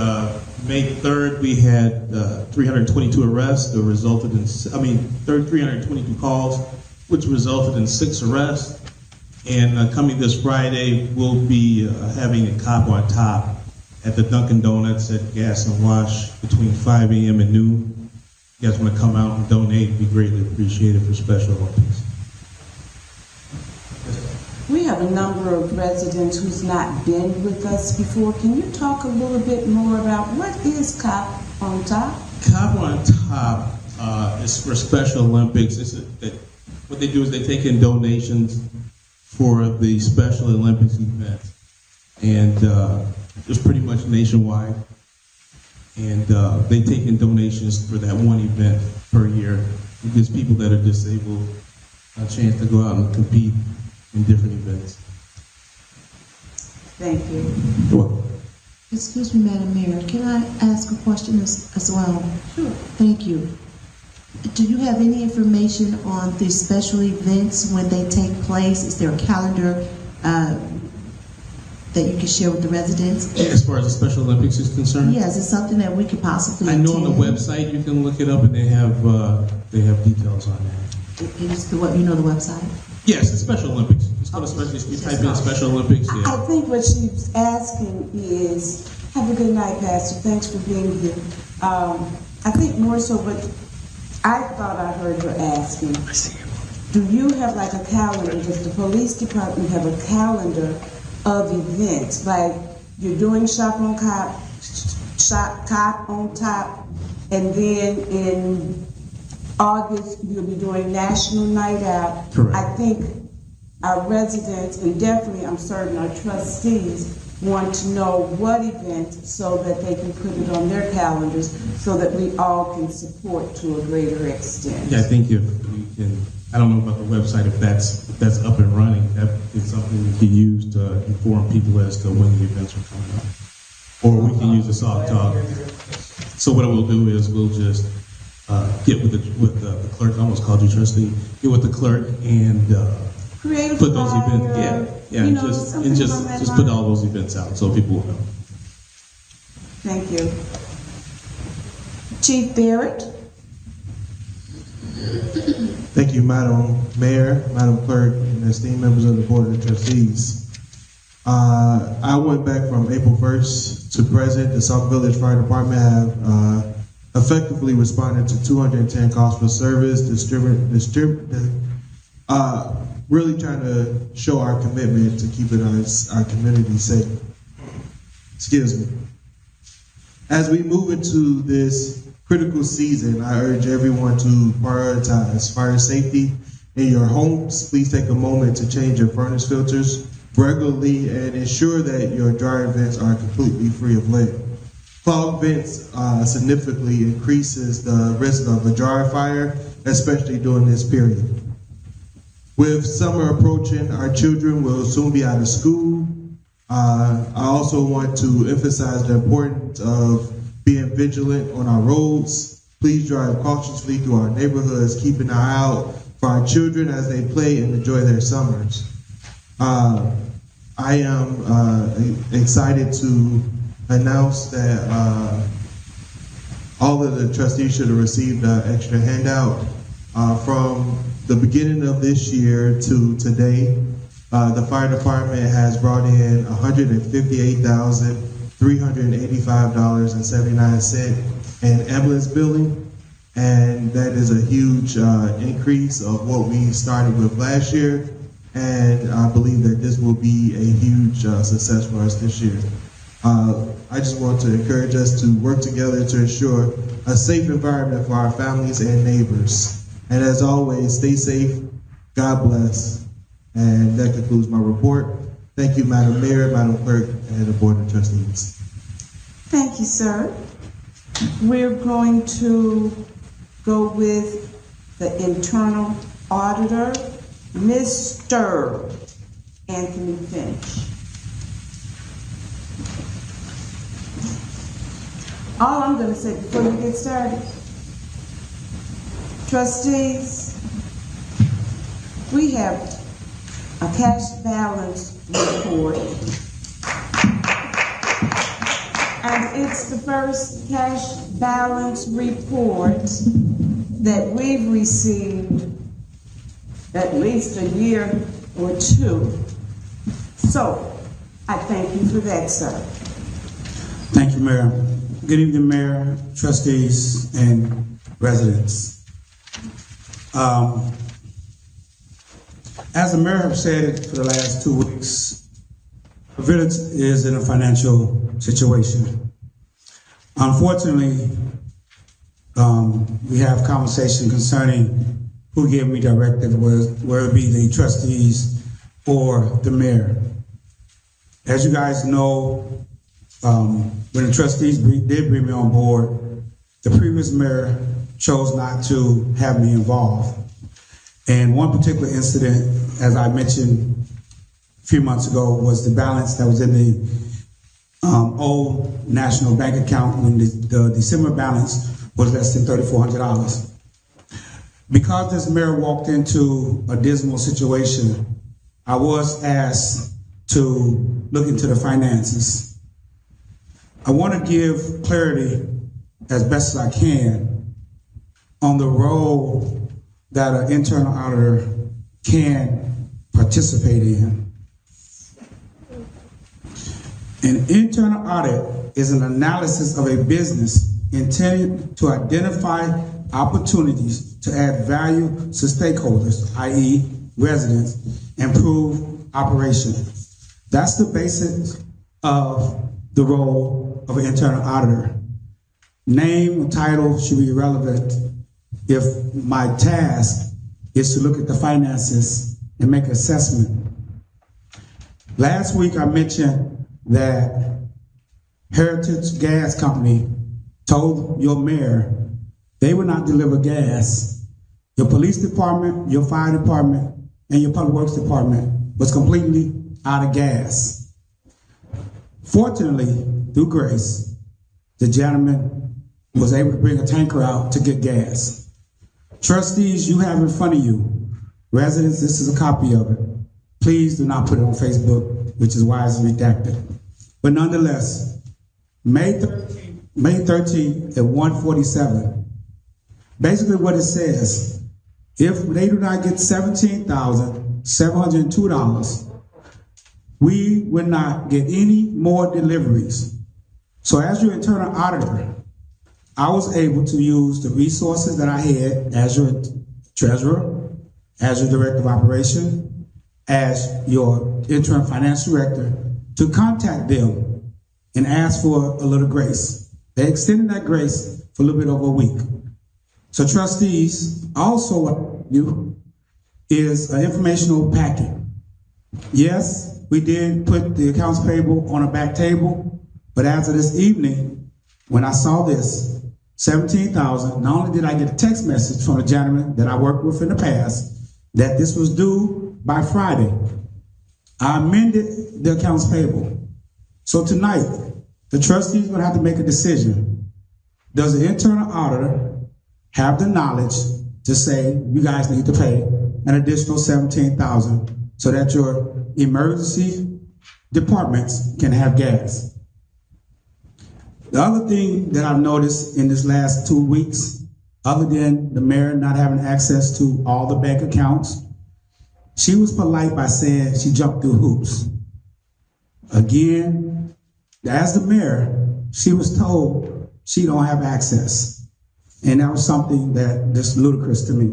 Speaker 11: May 3rd, we had 322 arrests that resulted in, 322 calls, which resulted in 6 arrests. And coming this Friday, we'll be having a cop on top at the Dunkin' Donuts at Gas and Wash between 5 a.m. and noon. If you guys want to come out and donate, it'd be greatly appreciated for Special Olympics.
Speaker 4: We have a number of residents who's not been with us before. Can you talk a little bit more about what is COP on Top?
Speaker 11: COP on Top is for Special Olympics. What they do is they take in donations for the Special Olympics event. And it's pretty much nationwide. And they take in donations for that one event per year. It gives people that are disabled a chance to go out and compete in different events.
Speaker 4: Thank you.
Speaker 11: You're welcome.
Speaker 1: Excuse me, Madam Mayor, can I ask a question as well?
Speaker 4: Sure.
Speaker 1: Thank you. Do you have any information on the special events when they take place? Is there a calendar that you can share with the residents?
Speaker 11: As far as the Special Olympics is concerned?
Speaker 1: Yes, it's something that we could possibly
Speaker 11: I know on the
Speaker 1: attend.
Speaker 11: website you can look it up and they have details on that.
Speaker 1: It's the the website?
Speaker 11: Yes, it's Special Olympics. Just go to Special, you type in Special Olympics,
Speaker 4: I
Speaker 11: yeah.
Speaker 4: think what she's asking is, have a good night, Pastor. Thanks for being here. I think more so what I thought I heard her asking. Do you have like a calendar? Does the police department have a calendar of events? Like you're doing Shop on Top, and then in August you'll be doing National Night Out.
Speaker 11: Correct.
Speaker 4: I think our residents, and definitely I'm certain our trustees, want to know what event so that they can put it on their calendars so that we all can support to a greater extent.
Speaker 11: Yeah, I think if we can, I don't know about the website, if that's up and running, that is something we can use to inform people as to when the events are coming up. Or we can use the Sauk Talk. So what we'll do is we'll just get with the clerk, I almost called you trustee, get with the clerk and
Speaker 4: Creative
Speaker 11: put those
Speaker 4: flyer,
Speaker 11: events, yeah,
Speaker 4: you know,
Speaker 11: just
Speaker 4: something along that
Speaker 11: put
Speaker 4: line.
Speaker 11: all those events out so people will know.
Speaker 4: Thank you. Chief Barrett?
Speaker 12: Thank you, Madam Mayor, Madam Clerk, and esteemed members of the Board of Trustees. I went back from April 1st to present. The Sauk Village Fire Department have effectively responded to 210 calls for service, really trying to show our commitment to keeping our community safe. Excuse me. As we move into this critical season, I urge everyone to prioritize fire safety in your homes. Please take a moment to change your furnace filters regularly and ensure that your dryer vents are completely free of lead. Clogged vents significantly increases the risk of a dryer fire, especially during this period. With summer approaching, our children will soon be out of school. I also want to emphasize the importance of being vigilant on our roads. Please drive cautiously through our neighborhoods, keeping an eye out for our children as they play and enjoy their summers. I am excited to announce that all of the trustees should have received an extra handout from the beginning of this year to today. The fire department has brought in $158,385.79 in ambulance billing, and that is a huge increase of what we started with last year, and I believe that this will be a huge success for us this year. I just want to encourage us to work together to ensure a safe environment for our families and neighbors. And as always, stay safe, God bless, and that concludes my report. Thank you, Madam Mayor, Madam Clerk, and the Board of Trustees.
Speaker 4: Thank you, sir. We're going to go with the internal auditor, Mr. Anthony Finch. All I'm going to say before we get started, trustees, We have a cash balance report. And it's the first cash balance report that we've received at least a year or two. So, I thank you for that, sir.
Speaker 13: Thank you, Mayor. Good evening, Mayor, trustees, and residents. As the mayor has said it for the last 2 weeks, the village is in a financial situation. Unfortunately, we have conversation concerning who gave me directive, whether it be the trustees or the mayor. As you guys know, when the trustees did bring me on board, the previous mayor chose not to have me involved. And one particular incident, as I mentioned a few months ago, was the balance that was in the old national bank account when the December balance was less than $3,400. Because this mayor walked into a dismal situation, I was asked to look into the finances. I want to give clarity as best as I can on the role that an internal auditor can participate in. An internal audit is an analysis of a business intended to identify opportunities to add value to stakeholders, i.e. residents, and improve operation. That's the basis of the role of an internal auditor. Name or title should be irrelevant if my task is to look at the finances and make an assessment. Last week I mentioned that Heritage Gas Company told your mayor they would not deliver gas. Your police department, your fire department, and your public works department was completely out of gas. Fortunately, through grace, the gentleman was able to bring a tanker out to get gas. Trustees, you have in front of you, residents, this is a copy of it. Please do not put it on Facebook, which is why it's redacted. But nonetheless, May 13th at 1:47, basically what it says, if they do not get $17,702, we would not get any more deliveries. So as your internal auditor, I was able to use the resources that I had as your treasurer, as your director of operation, as your interim finance director, to contact them and ask for a little grace. They extended that grace for a little bit over a week. So trustees, also what you is an informational packet. Yes, we did put the accounts payable on a back table, but as of this evening, when I saw this, $17,000, not only did I get a text message from a gentleman that I worked with in the past that this was due by Friday. I amended the accounts payable. So tonight, the trustees will have to make a decision. Does the internal auditor have the knowledge to say you guys need to pay an additional $17,000 so that your emergency departments can have gas? The other thing that I've noticed in this last 2 weeks, other than the mayor not having access to all the bank accounts, she was polite by saying she jumped through hoops. Again, as the mayor, she was told she don't have access. And that was something that is ludicrous to me.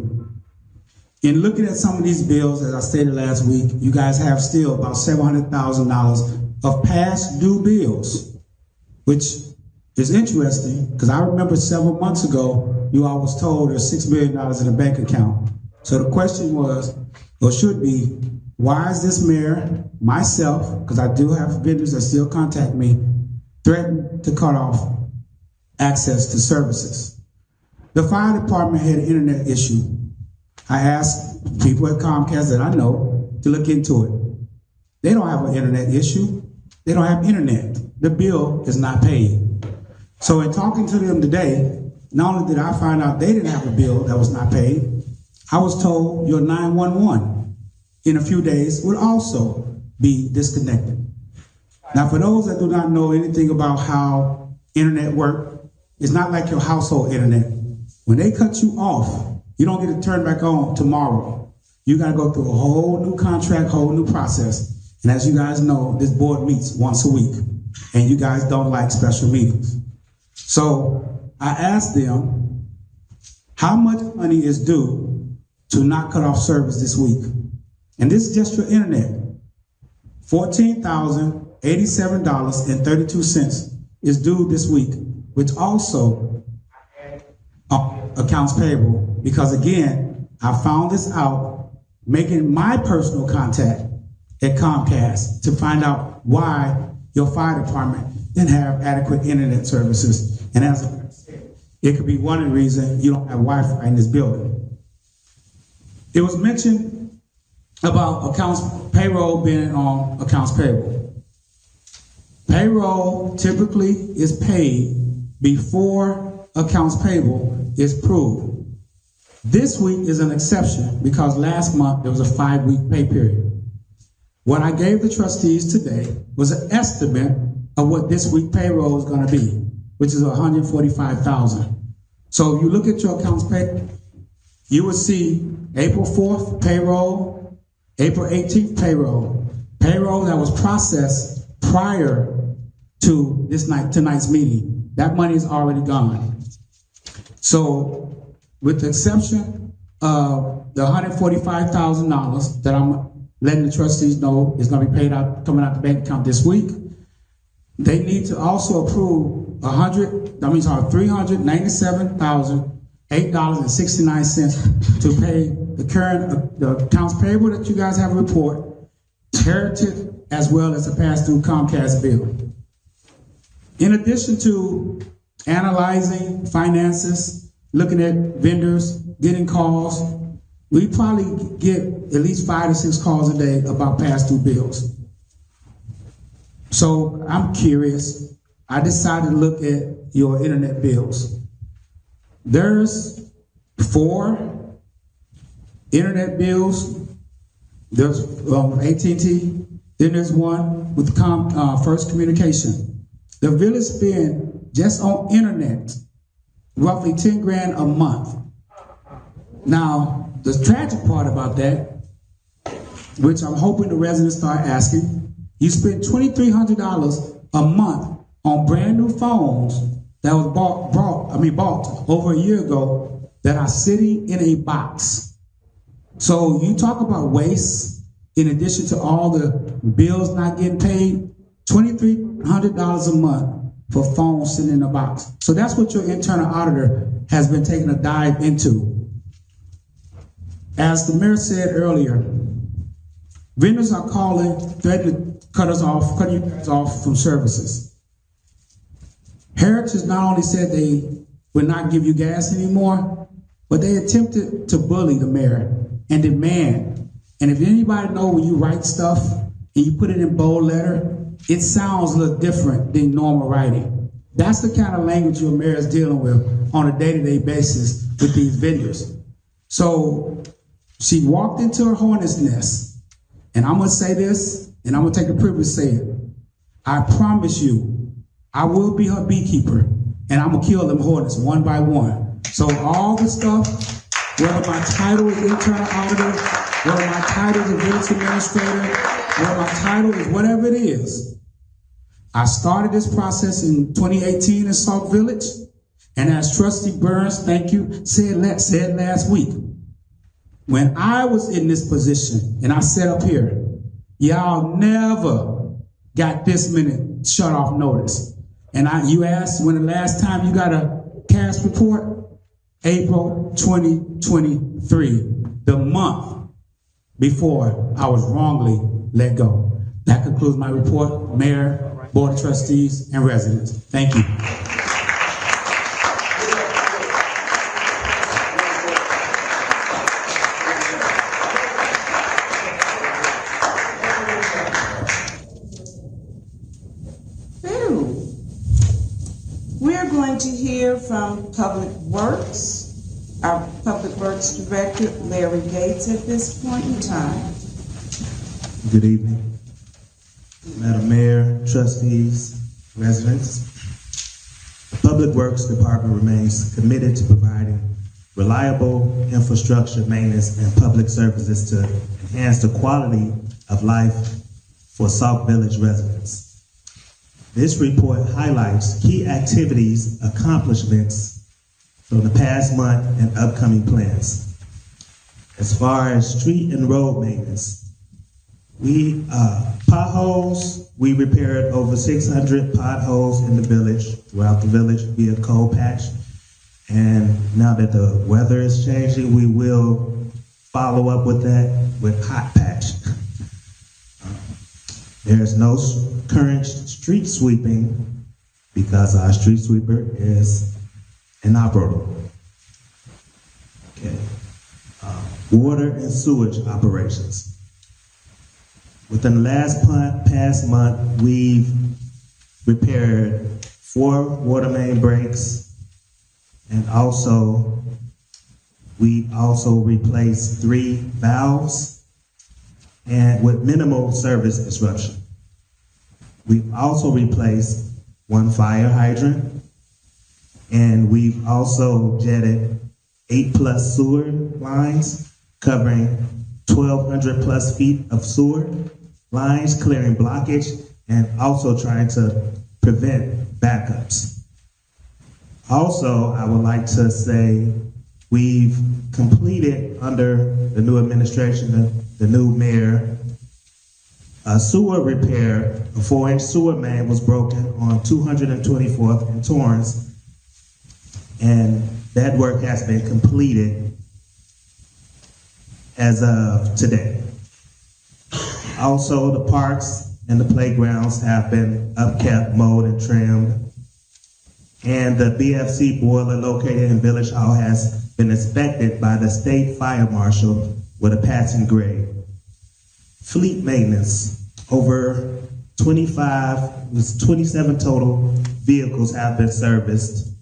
Speaker 13: In looking at some of these bills, as I stated last week, you guys have still about $700,000 of past due bills, which is interesting because I remember several months ago, you all was told there's $6 million in a bank account. So the question was, or should be, why is this mayor, myself, because I do have vendors that still contact me, threatened to cut off access to services? The fire department had an internet issue. I asked people at Comcast that I know to look into it. They don't have an internet issue. They don't have internet. The bill is not paid. So in talking to them today, not only did I find out they didn't have a bill that was not paid, I was told your 911 in a few days will also be disconnected. Now, for those that do not know anything about how internet work, it's not like your household internet. When they cut you off, you don't get to turn back on tomorrow. You got to go through a whole new contract, whole new process. And as you guys know, this board meets once a week, and you guys don't like special meetings. So I asked them, how much money is due to not cut off service this week? And this is just your internet. $14,087.32 is due this week, which also accounts payable, because again, I found this out making my personal contact at Comcast to find out why your fire department didn't have adequate internet services. And as I said, it could be one of the reasons you don't have Wi-Fi in this building. It was mentioned about accounts payroll being on accounts payable. Payroll typically is paid before accounts payable is approved. This week is an exception because last month there was a 5-week pay period. What I gave the trustees today was an estimate of what this week payroll is going to be, which is $145,000. So if you look at your accounts payable, you will see April 4th payroll, April 18th payroll that was processed prior to tonight's meeting. That money is already gone. So with the exception of the $145,000 that I'm letting the trustees know is going to be paid out, coming out the bank account this week, they need to also approve $397,008.69 to pay the accounts payable that you guys have a report, Heritage, as well as the pass-through Comcast bill. In addition to analyzing finances, looking at vendors, getting calls, we probably get at least 5 to 6 calls a day about pass-through bills. So I'm curious. I decided to look at your internet bills. There's 4 internet bills. There's AT&T. Then there's one with First Communication. The village spend just on internet roughly $10,000 a month. Now, the tragic part about that, which I'm hoping the residents start asking, you spend $2,300 a month on brand new phones that was bought over a year ago that are sitting in a box. So you talk about waste, in addition to all the bills not getting paid, $2,300 a month for phones sitting in a box. So that's what your internal auditor has been taking a dive into. As the mayor said earlier, vendors are calling, threatening to cut you guys off from services. Heritage not only said they would not give you gas anymore, but they attempted to bully the mayor and demand. And if anybody knows when you write stuff and you put it in bold letter, it sounds a little different than normal writing. That's the kind of language your mayor is dealing with on a day-to-day basis with these vendors. So she walked into her hornet's nest, and I'm going to say this, and I'm going to take the privilege to say it. I promise you, I will be her beekeeper, and I'm going to kill them hornets one by one. So all the stuff, whether my title is internal auditor, whether my title is village administrator, whether my title is whatever it is, I started this process in 2018 in Sauk Village, and as Trustee Burns, thank you, said last week, when I was in this position and I sat up here, y'all never got this many shut off notice. And you asked when the last time you got a cash report? April 2023, the month before I was wrongly let go. That concludes my report, Mayor, Board of Trustees, and residents. Thank you.
Speaker 4: We're going to hear from Public Works, our Public Works Director, Larry Gates, at this point in time.
Speaker 12: Good evening. Madam Mayor, trustees, residents. The Public Works Department remains committed to providing reliable infrastructure maintenance and public services to enhance the quality of life for Sauk Village residents. This report highlights key activities, accomplishments from the past month and upcoming plans. As far as street and road maintenance, potholes, we repaired over 600 potholes in the village, throughout the village via cold patch. And now that the weather is changing, we will follow up with that with hot patch. There's no current street sweeping because our street sweeper is inoperable. Okay. Water and sewage operations. Within the past month, we've repaired 4 water main breaks, and we also replaced 3 valves and with minimal service disruption. We've also replaced 1 fire hydrant, and we've also jetted 8+ sewer lines covering 1,200 plus feet of sewer lines, clearing blockage, and also trying to prevent backups. Also, I would like to say we've completed under the new administration, the new mayor, a sewer repair. A 4-inch sewer main was broken on 224th and Torrance, and that work has been completed as of today. Also, the parks and the playgrounds have been upkept, mowed, and trimmed. And the BFC boiler located in Village Hall has been inspected by the state fire marshal with a passing grade. Fleet maintenance, over 27 total vehicles have been serviced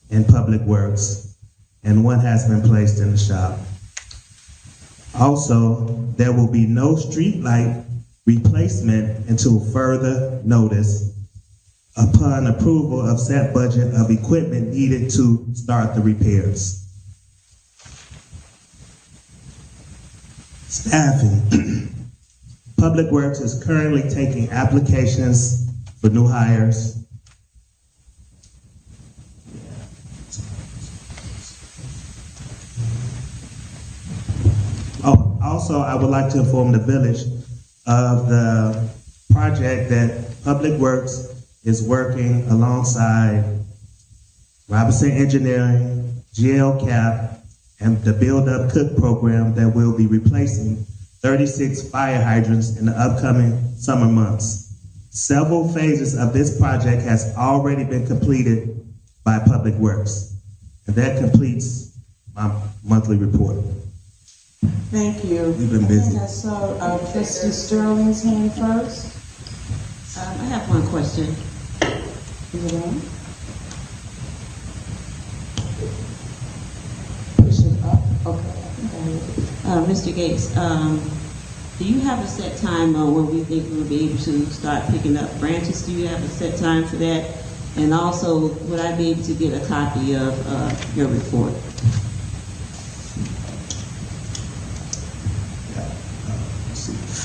Speaker 12: in Public Works, and 1 has been placed in the shop. Also, there will be no street light replacement until further notice upon approval of set budget of equipment needed to start the repairs. Staffing. Public Works is currently taking applications for new hires. Oh, also, I would like to inform the village of the project that Public Works is working alongside Robinson Engineering, GL-CAP, and the Build Up Cook program that will be replacing 36 fire hydrants in the upcoming summer months. Several phases of this project has already been completed by Public Works. And that completes my monthly report.
Speaker 4: Thank you.
Speaker 12: We've been busy.
Speaker 4: I saw Trustee Sterling's hand first.
Speaker 9: I have one question.
Speaker 4: Is it on? Push it up. Okay.
Speaker 9: Mr. Gates, do you have a set time on when we think we'll be able to start picking up branches? Do you have a set time for that? And also, would I be able to get a copy of your report?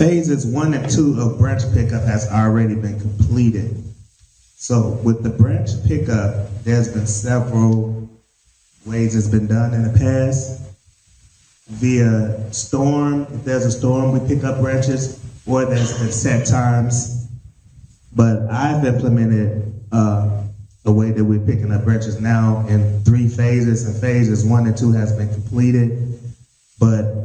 Speaker 12: Phases 1 and 2 of branch pickup has already been completed. So with the branch pickup, there's been several ways it's been done in the past. Via storm, if there's a storm, we pick up branches, or there's been set times. But I've implemented a way that we're picking up branches now in 3 phases, and phases 1 and 2 has been completed. But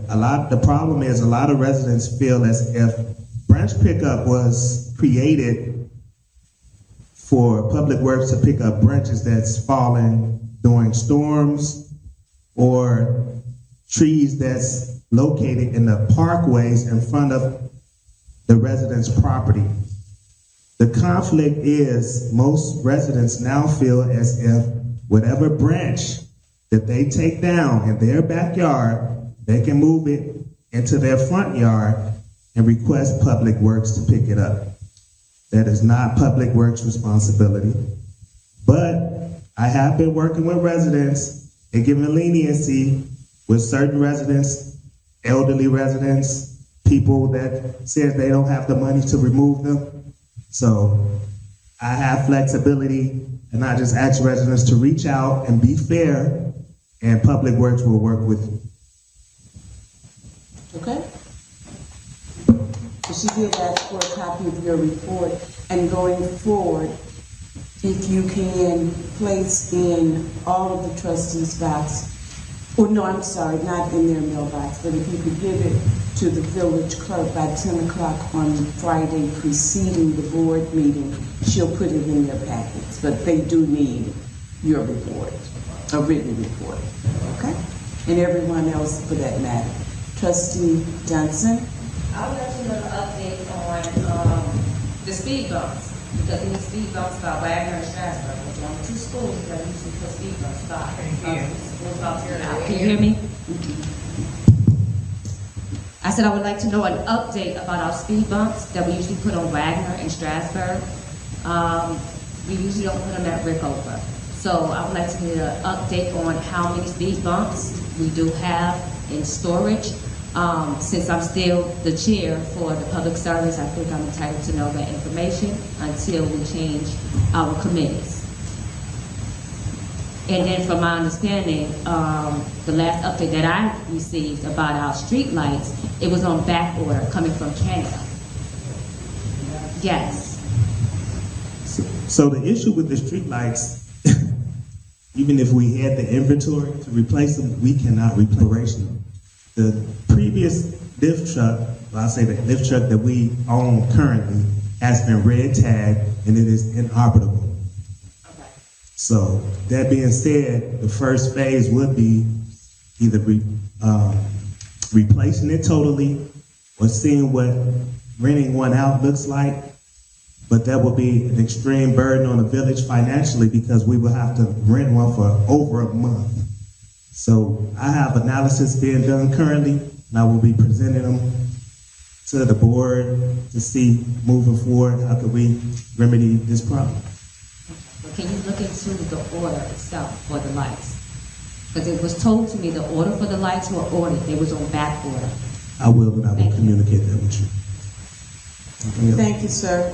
Speaker 12: the problem is a lot of residents feel as if branch pickup was created for Public Works to pick up branches that's fallen during storms or trees that's located in the parkways in front of the residents' property. The conflict is most residents now feel as if whatever branch that they take down in their backyard, they can move it into their front yard and request Public Works to pick it up. That is not Public Works' responsibility. But I have been working with residents and giving leniency with certain residents, elderly residents, people that says they don't have the money to remove them. So I have flexibility, and I just ask residents to reach out and be fair, and Public Works will work with you.
Speaker 4: Okay? So she did ask for a copy of your report, and going forward, if you can place in all of the trustees' box, oh no, I'm sorry, not in their mailbox, but if you could give it to the village clerk by 10 o'clock on Friday preceding the board meeting, she'll put it in their packets, but they do need your report, a written report, okay? And everyone else for that matter. Trustee Johnson?
Speaker 5: I would like to know an update on the speed bumps, because in the speed bumps by Wagner and Strasburg, which are only two schools that usually put speed bumps by. Can you hear me? I said I would like to know an update about our speed bumps that we usually put on Wagner and Strasburg. We usually don't put them at Rickover. So I would like to get an update on how many speed bumps we do have in storage. Since I'm still the chair for the public service, I think I'm entitled to know that information until we change our committees. And then from my understanding, the last update that I received about our street lights, it was on back order coming from Canada. Yes.
Speaker 12: So the issue with the street lights, even if we had the inventory to replace them, we cannot replace them. The previous lift truck, well, I'll say the lift truck that we own currently, has been red tagged and it is inoperable.
Speaker 5: Okay.
Speaker 12: So that being said, the first phase would be either replacing it totally or seeing what renting one out looks like. But that would be an extreme burden on the village financially because we will have to rent one for over a month. So I have analysis being done currently, and I will be presenting them to the board to see moving forward how can we remedy this problem.
Speaker 5: But can you look into the order itself for the lights? Because it was told to me the order for the lights were ordered. They was on back order.
Speaker 12: I will, but I will communicate that with you.
Speaker 4: Thank you, sir.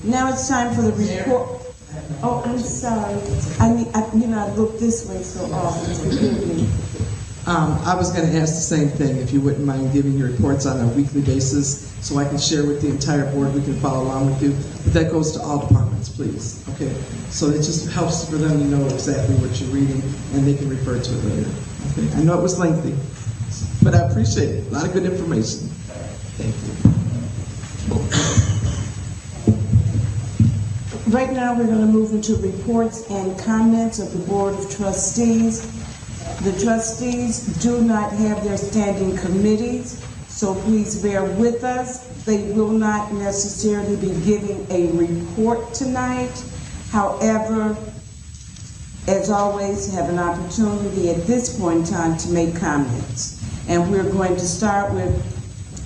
Speaker 4: Now it's time for the report. Oh, I'm sorry. I look this way so often. Forgive me.
Speaker 3: I was going to ask the same thing, if you wouldn't mind giving your reports on a weekly basis so I can share with the entire board, we can follow along with you. But that goes to all departments, please, okay? So it just helps for them to know exactly what you're reading and they can refer to it later, okay? I know it was lengthy, but I appreciate it. A lot of good information. Thank you.
Speaker 4: Right now, we're going to move into reports and comments of the Board of Trustees. The trustees do not have their standing committees, so please bear with us. They will not necessarily be giving a report tonight. However, as always, have an opportunity at this point in time to make comments. And we're going to start with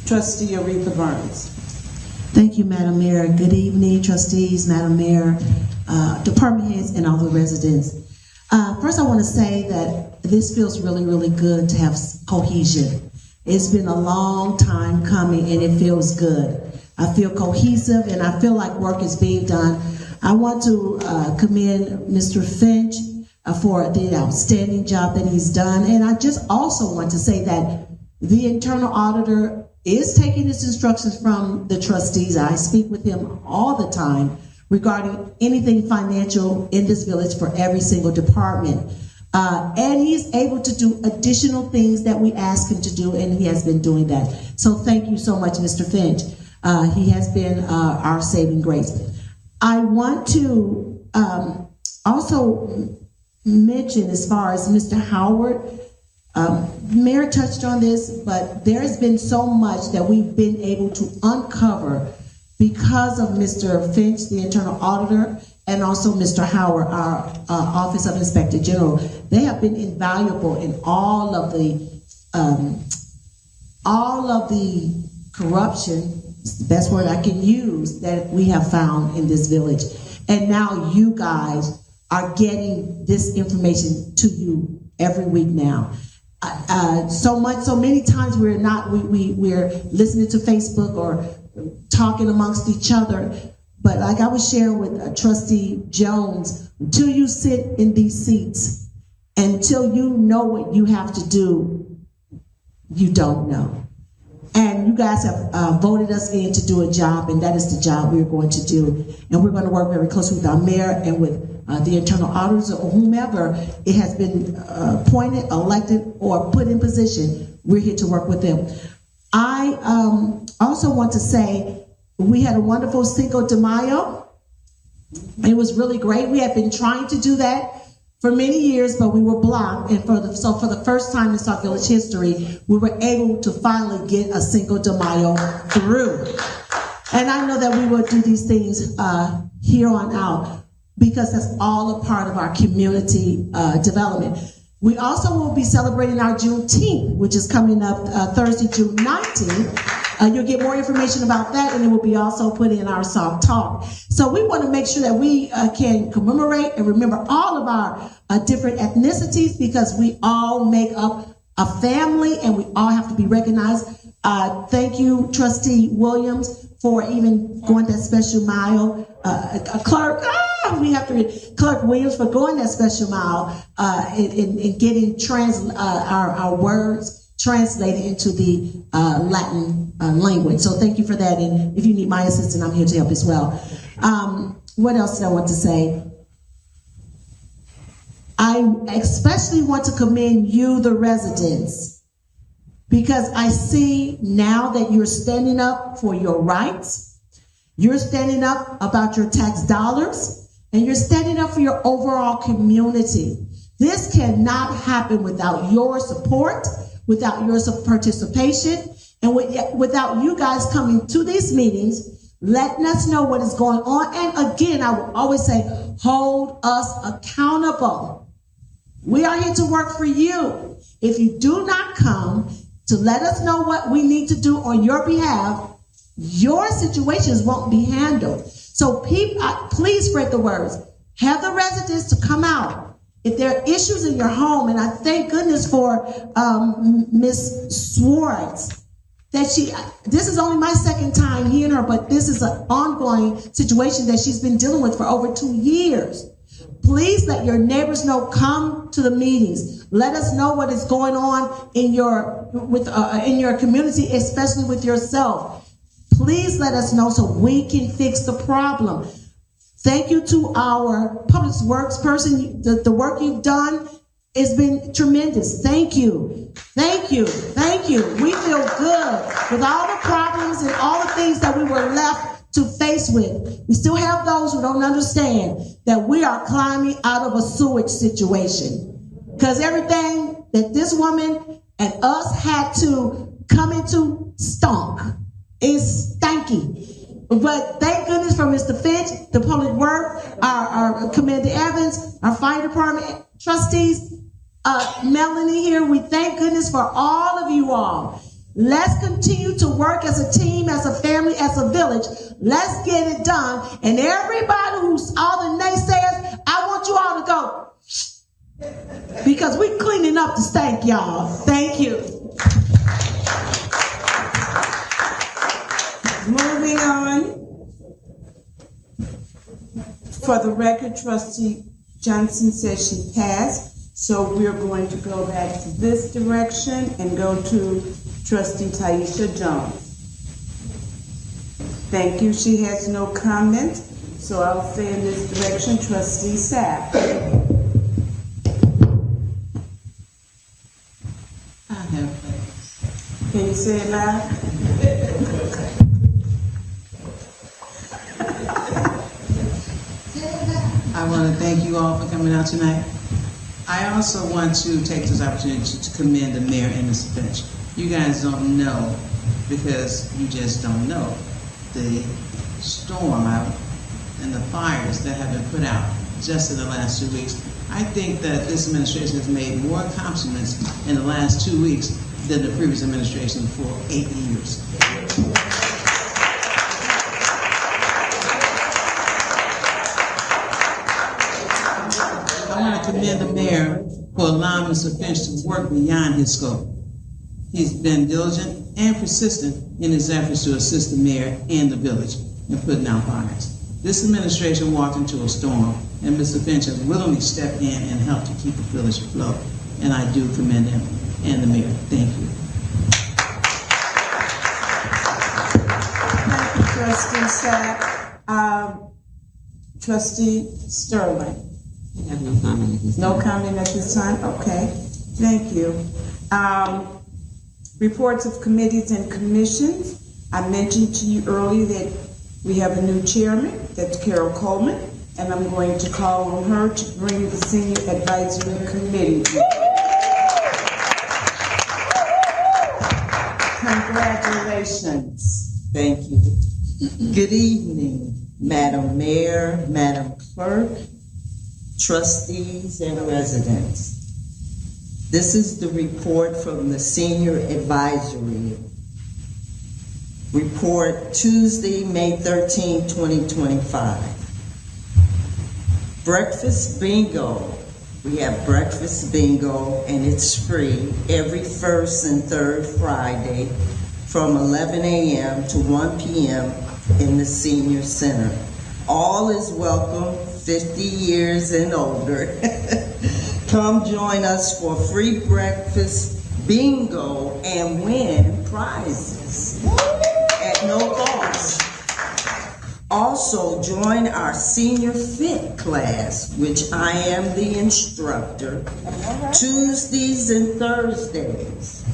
Speaker 4: Trustee Aretha Burns.
Speaker 1: Thank you, Madam Mayor. Good evening, trustees, Madam Mayor, department heads, and all the residents. First, I want to say that this feels really, really good to have cohesion. It's been a long time coming, and it feels good. I feel cohesive, and I feel like work is being done. I want to commend Mr. Finch for the outstanding job that he's done, and I just also want to say that the internal auditor is taking his instructions from the trustees. I speak with him all the time regarding anything financial in this village for every single department. And he's able to do additional things that we ask him to do, and he has been doing that. So thank you so much, Mr. Finch. He has been our saving grace. I want to also mention, as far as Mr. Howard, Mayor touched on this, but there has been so much that we've been able to uncover because of Mr. Finch, the internal auditor, and also Mr. Howard, our Office of Inspector General. They have been invaluable in all of the all of the corruption, it's the best word I can use, that we have found in this village. And now you guys are getting this information to you every week now. So many times we're listening to Facebook or talking amongst each other. But like I was sharing with Trustee Jones, until you sit in these seats, until you know what you have to do, you don't know. And you guys have voted us in to do a job, and that is the job we're going to do. And we're going to work very closely with our mayor and with the internal auditors or whomever it has been appointed, elected, or put in position. We're here to work with them. I also want to say we had a wonderful Cinco de Mayo. It was really great. We had been trying to do that for many years, but we were blocked. And for the first time in Sauk Village history, we were able to finally get a Cinco de Mayo through. And I know that we will do these things here on out, because that's all a part of our community development. We also will be celebrating our Juneteenth, which is coming up Thursday, June 19th. You'll get more information about that, and it will be also put in our Sauk Talk. So we want to make sure that we can commemorate and remember all of our different ethnicities, because we all make up a family and we all have to be recognized. Thank you, Trustee Williams, for even going that special mile. Clerk Williams for going that special mile in getting our words translated into the Latin language. So thank you for that. And if you need my assistance, I'm here to help as well. What else did I want to say? I especially want to commend you, the residents, because I see now that you're standing up for your rights. You're standing up about your tax dollars, and you're standing up for your overall community. This cannot happen without your support, without your participation, and without you guys coming to these meetings, letting us know what is going on. And again, I will always say, hold us accountable. We are here to work for you. If you do not come to let us know what we need to do on your behalf, your situations won't be handled. So please spread the words. Have the residents to come out. If there are issues in your home, and I thank goodness for Ms. Swartz, that this is only my second time hearing her, but this is an ongoing situation that she's been dealing with for over 2 years. Please let your neighbors know, come to the meetings. Let us know what is going on in your community, especially with yourself. Please let us know so we can fix the problem. Thank you to our public works person. The work you've done has been tremendous. Thank you. Thank you. Thank you. We feel good with all the problems and all the things that we were left to face with. We still have those who don't understand that we are climbing out of a sewage situation, because everything that this woman and us had to come into stunk. Is stanky. But thank goodness for Mr. Finch, the public work, our Commander Evans, our fire department trustees, Melanie here. We thank goodness for all of you all. Let's continue to work as a team, as a family, as a village. Let's get it done. And everybody who's all the naysayers, I want you all to go, because we're cleaning up the stank, y'all. Thank you.
Speaker 4: Moving on. For the record, Trustee Johnson says she passed, so we're going to go back to this direction and go to Trustee Taisha Jones. Thank you. She has no comment, so I'll say in this direction, Trustee Sapp.
Speaker 7: I have place.
Speaker 4: Can you say it loud?
Speaker 14: I want to thank you all for coming out tonight. I also want to take this opportunity to commend the mayor and Mr. Finch. You guys don't know, because you just don't know, the storm out and the fires that have been put out just in the last 2 weeks. I think that this administration has made more accomplishments in the last 2 weeks than the previous administration for 8 years. I want to commend the mayor for allowing Mr. Finch to work beyond his scope. He's been diligent and persistent in his efforts to assist the mayor and the village in putting out fires. This administration walked into a storm, and Mr. Finch has willingly stepped in and helped to keep the village afloat. And I do commend him and the mayor. Thank you.
Speaker 4: Thank you, Trustee Sapp. Trustee Sterling.
Speaker 9: I have no comment at this time.
Speaker 4: No comment at this time? Okay, thank you. Reports of committees and commissions. I mentioned to you earlier that we have a new chairman, that's Carol Coleman, and I'm going to call on her to bring the Senior Advisory Committee. Congratulations.
Speaker 7: Thank you. Good evening, Madam Mayor, Madam Clerk, trustees, and residents. This is the report from the Senior Advisory. Report Tuesday, May 13, 2025. Breakfast bingo. We have breakfast bingo, and it's free every first and third Friday from 11 a.m. to 1 p.m. in the Senior Center. All is welcome, 50 years and older. Come join us for free breakfast bingo and win prizes at no cost. Also, join our Senior Fit class, which I am the instructor, Tuesdays and Thursdays,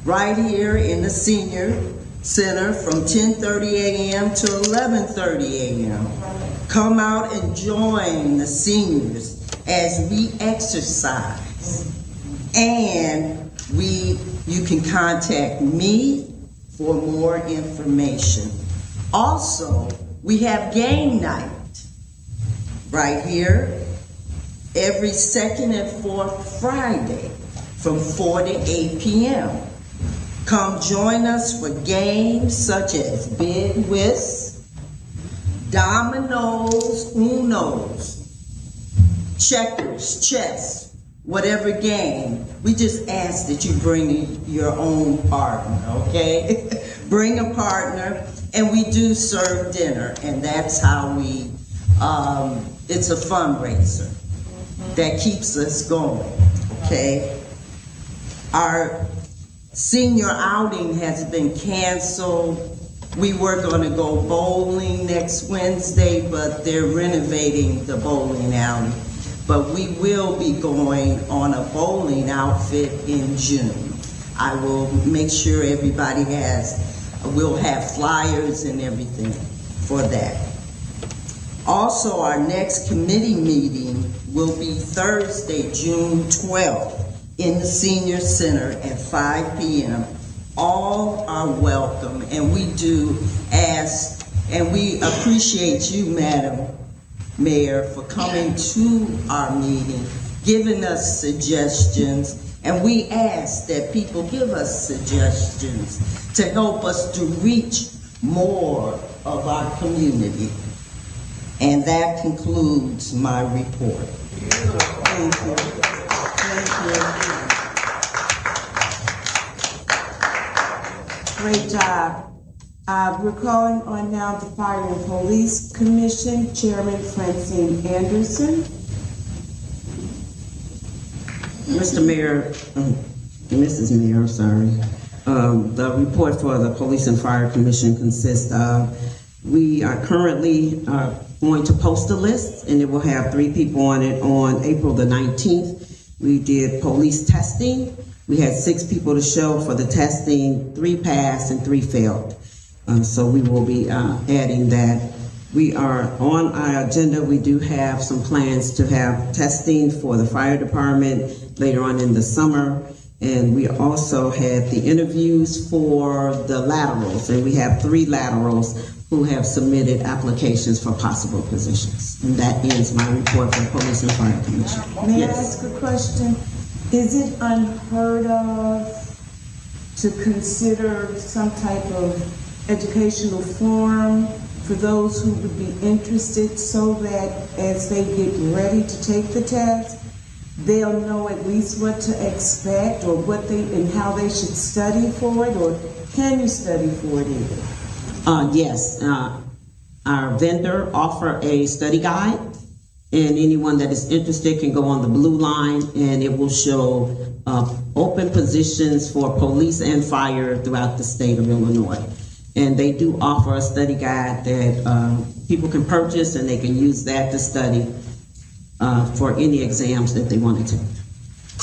Speaker 7: right here in the Senior Center from 10:30 a.m. to 11:30 a.m. Come out and join the seniors as we exercise. And you can contact me for more information. Also, we have game night right here every second and fourth Friday from 4 to 8 p.m. Come join us for games such as Bid Whist, Dominoes, Unos, checkers, chess, whatever game. We just ask that you bring your own partner, okay? Bring a partner, and we do serve dinner, and that's how it's a fundraiser that keeps us going, okay? Our senior outing has been canceled. We were gonna go bowling next Wednesday, but they're renovating the bowling alley. But we will be going on a bowling outfit in June. I will make sure everybody we'll have flyers and everything for that. Also, our next committee meeting will be Thursday, June 12th in the Senior Center at 5 p.m. All are welcome, and we do ask, and we appreciate you, Madam Mayor, for coming to our meeting, giving us suggestions, and we ask that people give us suggestions to help us to reach more of our community. And that concludes my report.
Speaker 4: Thank you. Thank you. Great job. We're calling on now the Fire and Police Commission, Chairman Francine Anderson.
Speaker 9: Mr. Mayor, Mrs. Mayor, sorry. The report for the Police and Fire Commission consists of, we are currently going to post a list, and it will have 3 people on it on April the 19th. We did police testing. We had 6 people to show for the testing, 3 passed and 3 failed. So we will be adding that. We are on our agenda. We do have some plans to have testing for the fire department later on in the summer. And we also had the interviews for the laterals, and we have 3 laterals who have submitted applications for possible positions. And that ends my report for the Police and Fire Commission.
Speaker 4: May I ask a question? Is it unheard of to consider some type of educational forum for those who would be interested, so that as they get ready to take the test, they'll know at least what to expect or what they and how they should study for it, or can you study for it either?
Speaker 9: Yes, our vendor offer a study guide, and anyone that is interested can go on the blue line, and it will show open positions for police and fire throughout the state of Illinois. And they do offer a study guide that people can purchase, and they can use that to study for any exams that they want to take.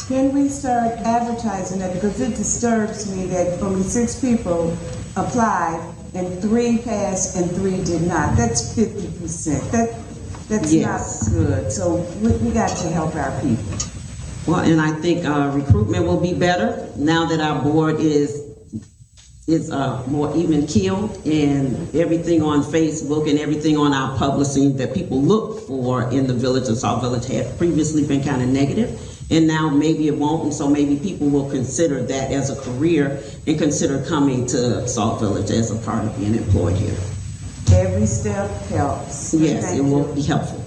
Speaker 4: Can we start advertising that? Because it disturbs me that only 6 people applied and 3 passed and 3 did not. That's 50%. That's
Speaker 9: Yes.
Speaker 4: not good. So we got to help our people.
Speaker 9: Well, and I think recruitment will be better now that our board is more even keeled, and everything on Facebook and everything on our publishing that people look for in the village of Sauk Village had previously been kind of negative, and now maybe it won't, and so maybe people will consider that as a career and consider coming to Sauk Village as a part of being employed here.
Speaker 4: Every step helps.
Speaker 9: Yes,
Speaker 4: Thank
Speaker 9: it will
Speaker 4: you.
Speaker 9: be helpful.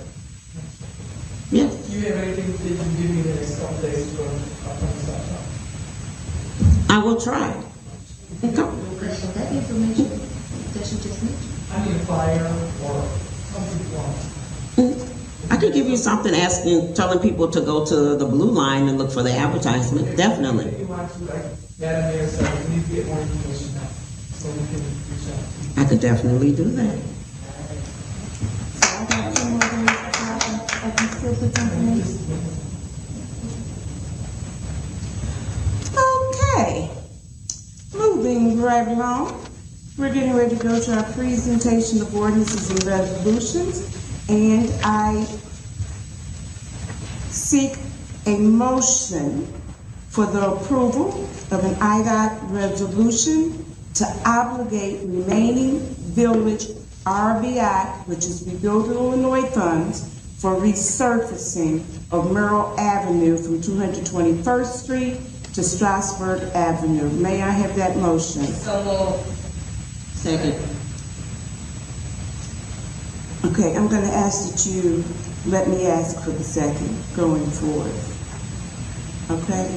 Speaker 9: Yes.
Speaker 3: Do you have anything that you can give me the next couple days for
Speaker 9: I will try. Okay.
Speaker 10: That information that you just mentioned.
Speaker 3: I need a flyer or something.
Speaker 9: I could give you something telling people to go to the blue line and look for the advertisement. Definitely.
Speaker 3: If you want to, like Madam Mayor said, we need to get more information now, so we can reach out.
Speaker 9: I could definitely do that.
Speaker 4: So I got 2 more days. I can still put something in. Okay. Moving right along, we're getting ready to go to our presentation of ordinances and resolutions, and I seek a motion for the approval of an IDOT resolution to obligate remaining village RBI, which is Rebuild Illinois funds, for resurfacing of Merrill Avenue from 221st Street to Strasburg Avenue. May I have that motion?
Speaker 9: Second.
Speaker 4: Okay, I'm going to ask that you let me ask for the second going forward. Okay?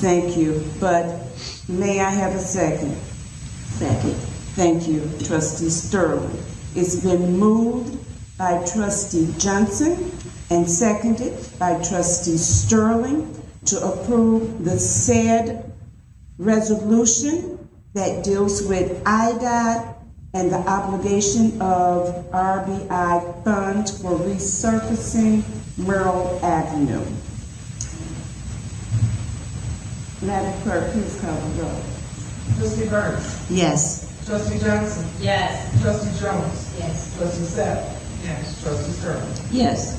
Speaker 4: Thank you. But may I have a second? Second. Thank you, Trustee Sterling. It's been moved by Trustee Johnson and seconded by Trustee Sterling to approve the said resolution that deals with IDOT and the obligation of RBI funds for resurfacing Merrill Avenue. Madam Clerk, please call the roll.
Speaker 3: Trustee Burns.
Speaker 1: Yes.
Speaker 3: Trustee Johnson.
Speaker 5: Yes.
Speaker 3: Trustee Jones.
Speaker 5: Yes.
Speaker 3: Trustee Sapp. Yes. Trustee Sterling.
Speaker 9: Yes.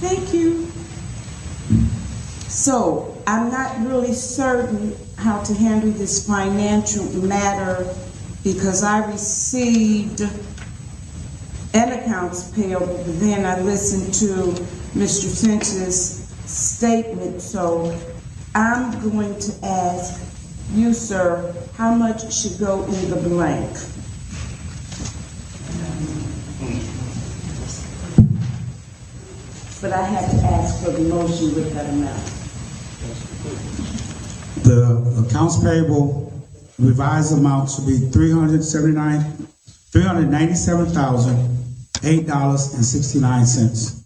Speaker 4: Thank you. So, I'm not really certain how to handle this financial matter because I received an accounts payable, but then I listened to Mr. Finch's statement, so I'm going to ask you, sir, how much should go in the blank? But I have to ask for the motion with that amount.
Speaker 13: The accounts payable revised amount should be $397,008.69.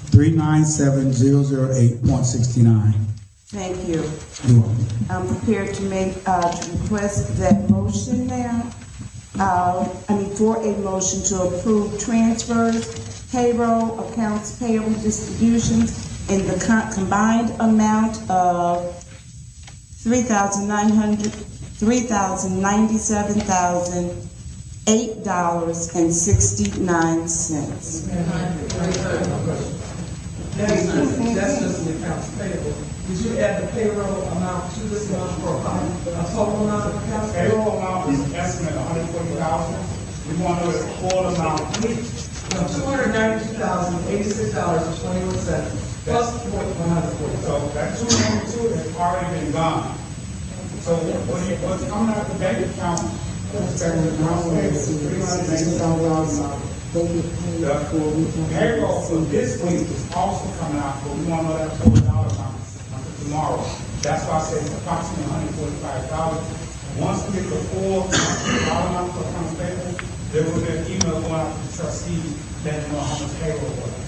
Speaker 13: 397,008.69.
Speaker 4: Thank you.
Speaker 13: You're welcome.
Speaker 4: I'm prepared to make, to request that motion now. For a motion to approve transfers, payroll, accounts payable distributions in the combined amount of
Speaker 3: $3,997,008.69. That's just the accounts payable. Did you add the payroll amount to this amount for a total amount of accounts payable?
Speaker 13: Payroll amount is estimated $140,000. We want to know the full amount.
Speaker 3: $292,086.21.
Speaker 13: That's 140. So that 292 has already been gone. So what's coming out of the bank account, the payroll for this week is also coming out, but we want to know that $4 amount for tomorrow. That's why I said it's approximately $145. Once we get the full dollar amount for accounts payable, there will be an email going out to the trustees letting them know how much payroll was.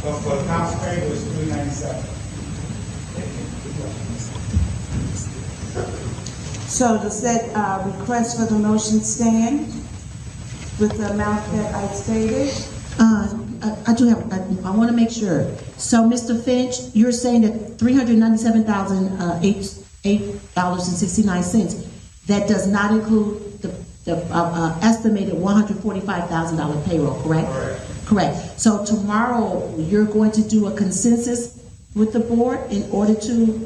Speaker 13: But for accounts payable, it's $397.
Speaker 4: So does that request for the motion stand with the amount that I stated?
Speaker 1: I do have, I want to make sure. So, Mr. Finch, you're saying that $397,008.69, that does not include the estimated $145,000 payroll, correct? Correct. So tomorrow, you're going to do a consensus with the board in order to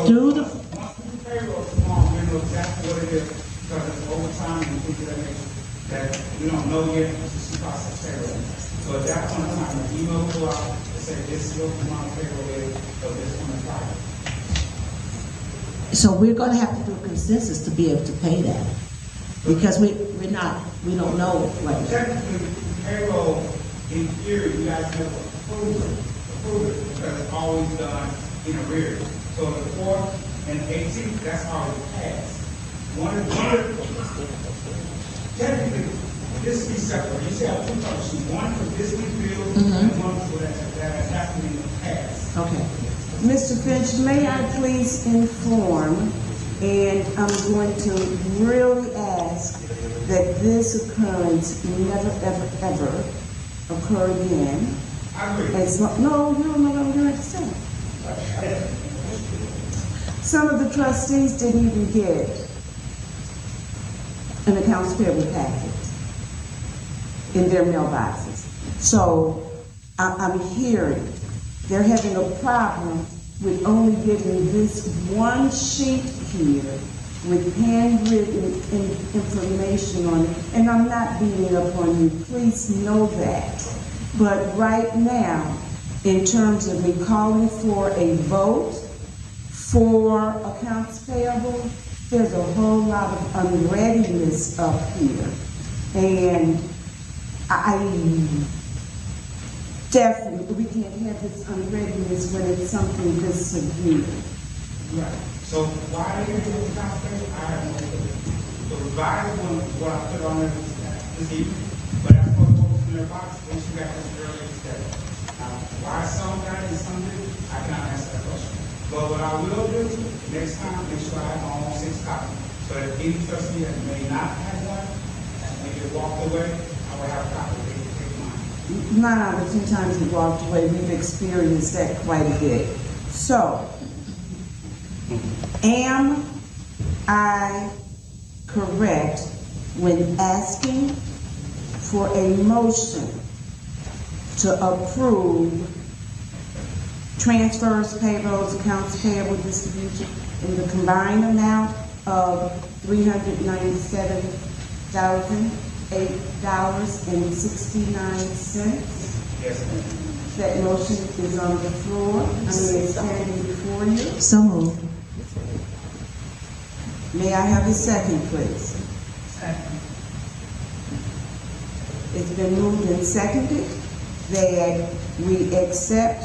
Speaker 1: do the...
Speaker 13: Once we do payroll tomorrow, we know exactly what it is, because it's overtime and things of that nature that we don't know yet, it's just process payroll. So at that point in time, an email will go out and say, this is what the amount of payroll is for this one Friday.
Speaker 1: So we're going to have to do a consensus to be able to pay that, because we don't know right now.
Speaker 13: Technically, payroll, in theory, you guys have approved it, because it's always done in arrears. So the 4th and 18th, that's already passed. Technically, this will be separate. You should have two cover sheets, one for this week's bill and one for that has happened in the past.
Speaker 1: Okay.
Speaker 4: Mr. Finch, may I please inform, and I'm going to really ask that this occurrence never, ever, ever occur again.
Speaker 13: I agree.
Speaker 4: It's not, no, you don't know what I'm going to say. Some of the trustees didn't even get an accounts payable packet in their mailboxes. So I'm hearing they're having a problem with only getting this one sheet here with handwritten information on it. And I'm not beating up on you, please know that. But right now, in terms of me calling for a vote for accounts payable, there's a whole lot of unreadiness up here. And I definitely, we can't have this unreadiness when it's something this severe.
Speaker 13: Right. So why are you doing the accounts payable? I have no clue. The revised one is what I put on there this evening, but that's what goes in their box once you got this earlier today. Why some got it and some didn't, I cannot answer that question. But what I will do, next time, make sure I have my own 6 copies. So that any trustee that may not have one, and they get walked away, I will have a copy. They can take mine.
Speaker 4: 9 out of 10 times we walked away, we've experienced that quite a bit. So, am I correct when asking for a motion to approve transfers, payrolls, accounts payable, distribution in the combined amount of $397,008.69?
Speaker 13: Yes, ma'am.
Speaker 4: That motion is on the floor. It's standing before you.
Speaker 1: So moved.
Speaker 4: May I have a second, please?
Speaker 14: Second.
Speaker 4: It's been moved and seconded that we accept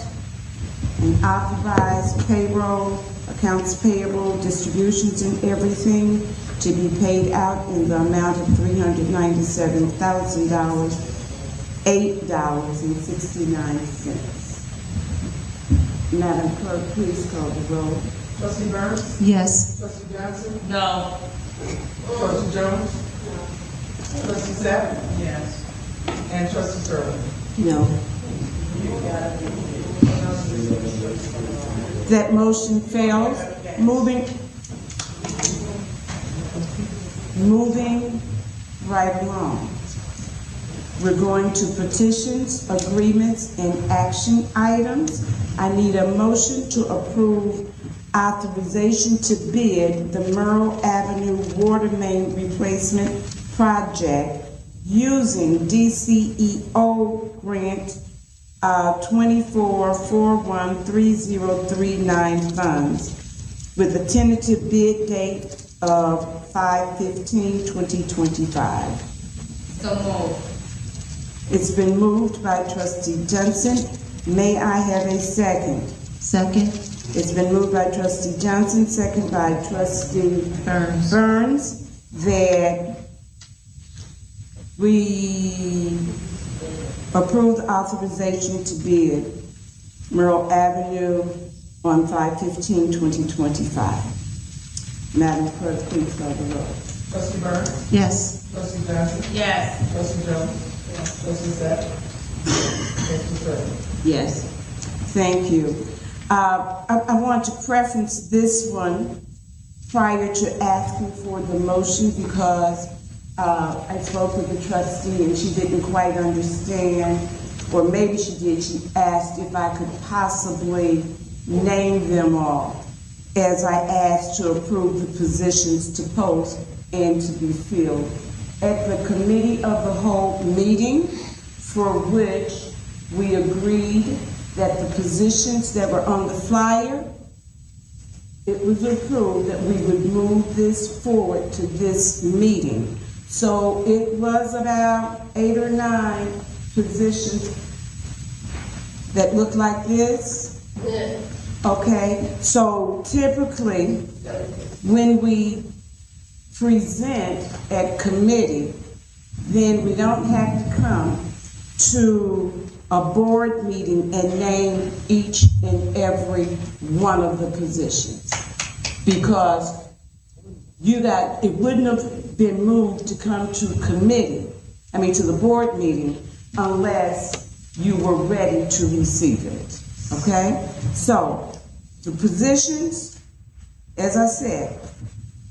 Speaker 4: and authorize payroll, accounts payable, distributions and everything to be paid out in the amount of $397,000, $8.69. Madam Clerk, please call the roll.
Speaker 3: Trustee Burns?
Speaker 1: Yes.
Speaker 3: Trustee Johnson?
Speaker 14: No.
Speaker 3: Trustee Jones? No. Trustee Sapp?
Speaker 14: Yes.
Speaker 3: And Trustee Sterling?
Speaker 1: No.
Speaker 4: That motion fails. Moving right along. We're going to petitions, agreements, and action items. I need a motion to approve authorization to bid the Merle Avenue Water Main Replacement Project using DCEO grant 24413039 funds with a tentative bid date of 5/15/2025.
Speaker 5: So moved.
Speaker 4: It's been moved by trustee Johnson. May I have a second?
Speaker 1: Second.
Speaker 4: It's been moved by trustee Johnson, second by trustee Burns, that we approve the authorization to bid Merle Avenue on 5/15/2025. Madam Clerk, please call the roll.
Speaker 3: Trustee Burns?
Speaker 1: Yes.
Speaker 3: Trustee Johnson?
Speaker 5: Yes.
Speaker 3: Trustee Jones? Trustee Sapp? Trustee Sterling?
Speaker 4: Yes. Thank you. I want to preference this one prior to asking for the motion because I spoke with the trustee and she didn't quite understand, or maybe she did. She asked if I could possibly name them all as I asked to approve the positions to post and to be filled. At the committee of the whole meeting, for which we agreed that the positions that were on the flyer, it was approved that we would move this forward to this meeting. So it was about 8 or 9 positions that looked like this. Okay, so typically when we present at committee, then we don't have to come to a board meeting and name each and every one of the positions. Because it wouldn't have been moved to come to committee, to the board meeting, unless you were ready to receive it, okay? So, the positions, as I said,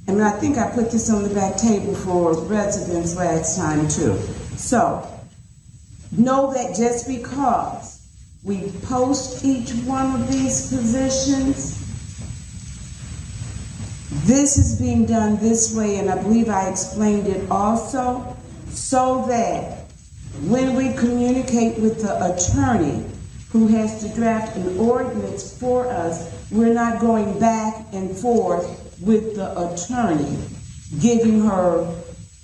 Speaker 4: and I think I put this on the back table for residents last time too. So, know that just because we post each one of these positions, this is being done this way, and I believe I explained it also, so that when we communicate with the attorney who has to draft an ordinance for us, we're not going back and forth with the attorney, giving her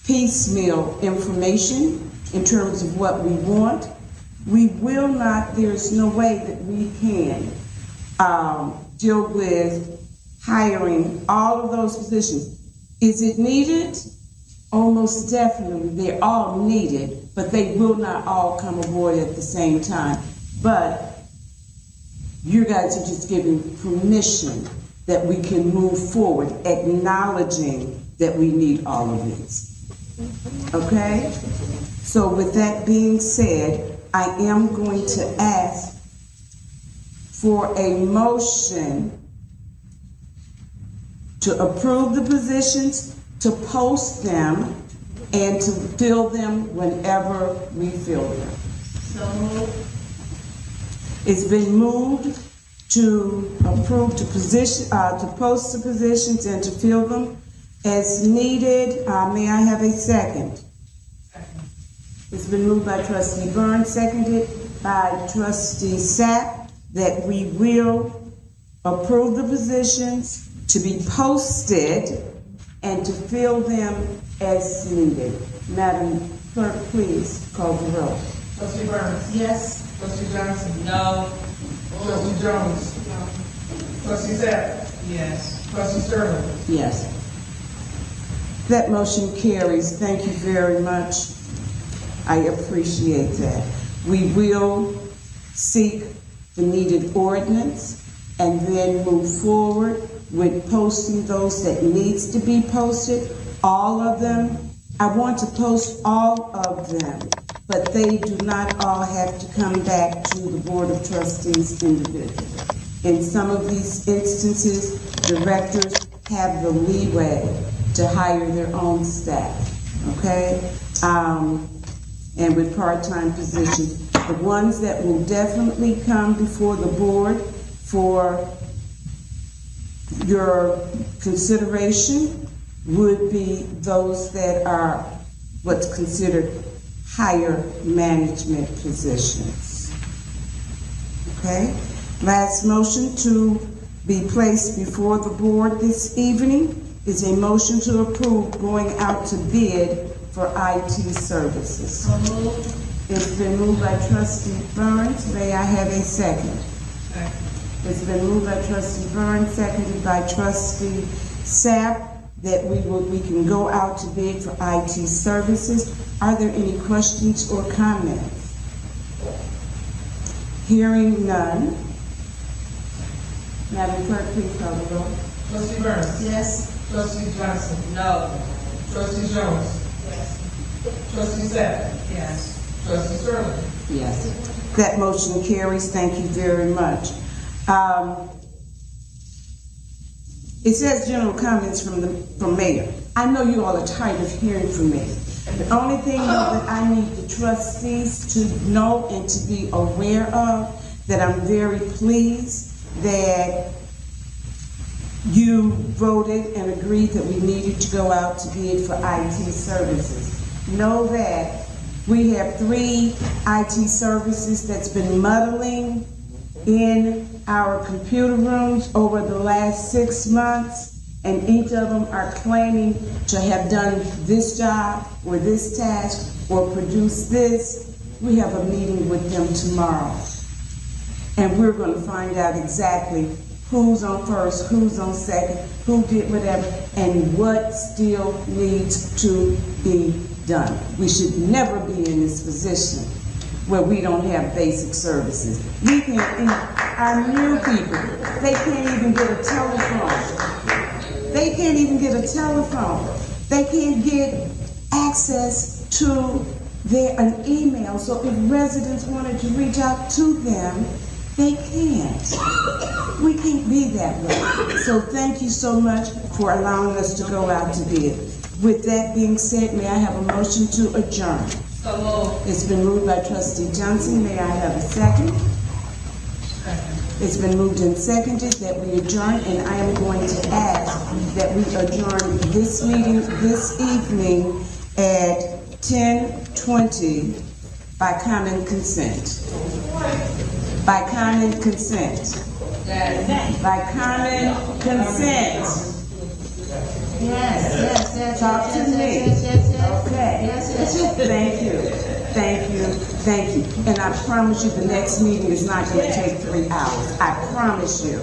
Speaker 4: piecemeal information in terms of what we want. We will not, there's no way that we can deal with hiring all of those positions. Is it needed? Almost definitely, they're all needed, but they will not all come aboard at the same time. But you guys are just giving permission that we can move forward, acknowledging that we need all of these. Okay? So with that being said, I am going to ask for a motion to approve the positions, to post them, and to fill them whenever we fill them.
Speaker 5: So moved.
Speaker 4: It's been moved to approve to post the positions and to fill them as needed. May I have a second? It's been moved by trustee Burns, seconded by trustee Sapp, that we will approve the positions to be posted and to fill them as needed. Madam Clerk, please call the roll.
Speaker 3: Trustee Burns?
Speaker 5: Yes.
Speaker 3: Trustee Johnson?
Speaker 5: No.
Speaker 3: Trustee Jones? Trustee Sapp?
Speaker 14: Yes.
Speaker 3: Trustee Sterling?
Speaker 4: Yes. That motion carries. Thank you very much. I appreciate that. We will seek the needed ordinance and then move forward with posting those that needs to be posted. All of them. I want to post all of them, but they do not all have to come back to the Board of Trustees individually. In some of these instances, directors have the leeway to hire their own staff, okay? And with part-time positions, the ones that will definitely come before the board for your consideration would be those that are what's considered higher management positions. Okay. Last motion to be placed before the board this evening is a motion to approve going out to bid for IT services. It's been moved by trustee Burns. May I have a second? It's been moved by trustee Burns, seconded by trustee Sapp, that we can go out to bid for IT services. Are there any questions or comments? Hearing none. Madam Clerk, please call the roll.
Speaker 3: Trustee Burns?
Speaker 1: Yes.
Speaker 3: Trustee Johnson?
Speaker 5: No.
Speaker 3: Trustee Jones?
Speaker 5: Yes.
Speaker 3: Trustee Sapp?
Speaker 5: Yes.
Speaker 3: Trustee Sterling?
Speaker 4: Yes. That motion carries. Thank you very much. It says general comments from mayor. I know you all are tired of hearing from me. The only thing that I need the trustees to know and to be aware of, that I'm very pleased that you voted and agreed that we needed to go out to bid for IT services. Know that we have 3 IT services that's been muddling in our computer rooms over the last 6 months, and each of them are claiming to have done this job or this task or produced this. We have a meeting with them tomorrow, and we're going to find out exactly who's on first, who's on second, who did whatever, and what still needs to be done. We should never be in this position where we don't have basic services. We can't, our new people, they can't even get a telephone. They can't even get a telephone. They can't get access to an email. So if residents wanted to reach out to them, they can't. We can't be that way. So thank you so much for allowing us to go out to bid. With that being said, may I have a motion to adjourn?
Speaker 5: So moved.
Speaker 4: It's been moved by trustee Johnson. May I have a second? It's been moved and seconded that we adjourn, and I am going to ask that we adjourn this meeting this evening at 10:20 by common consent. By common consent. By common consent.
Speaker 1: Yes.
Speaker 4: Talk to me. Okay. Thank you. And I promise you the next meeting is not going to take 3 hours. I promise you.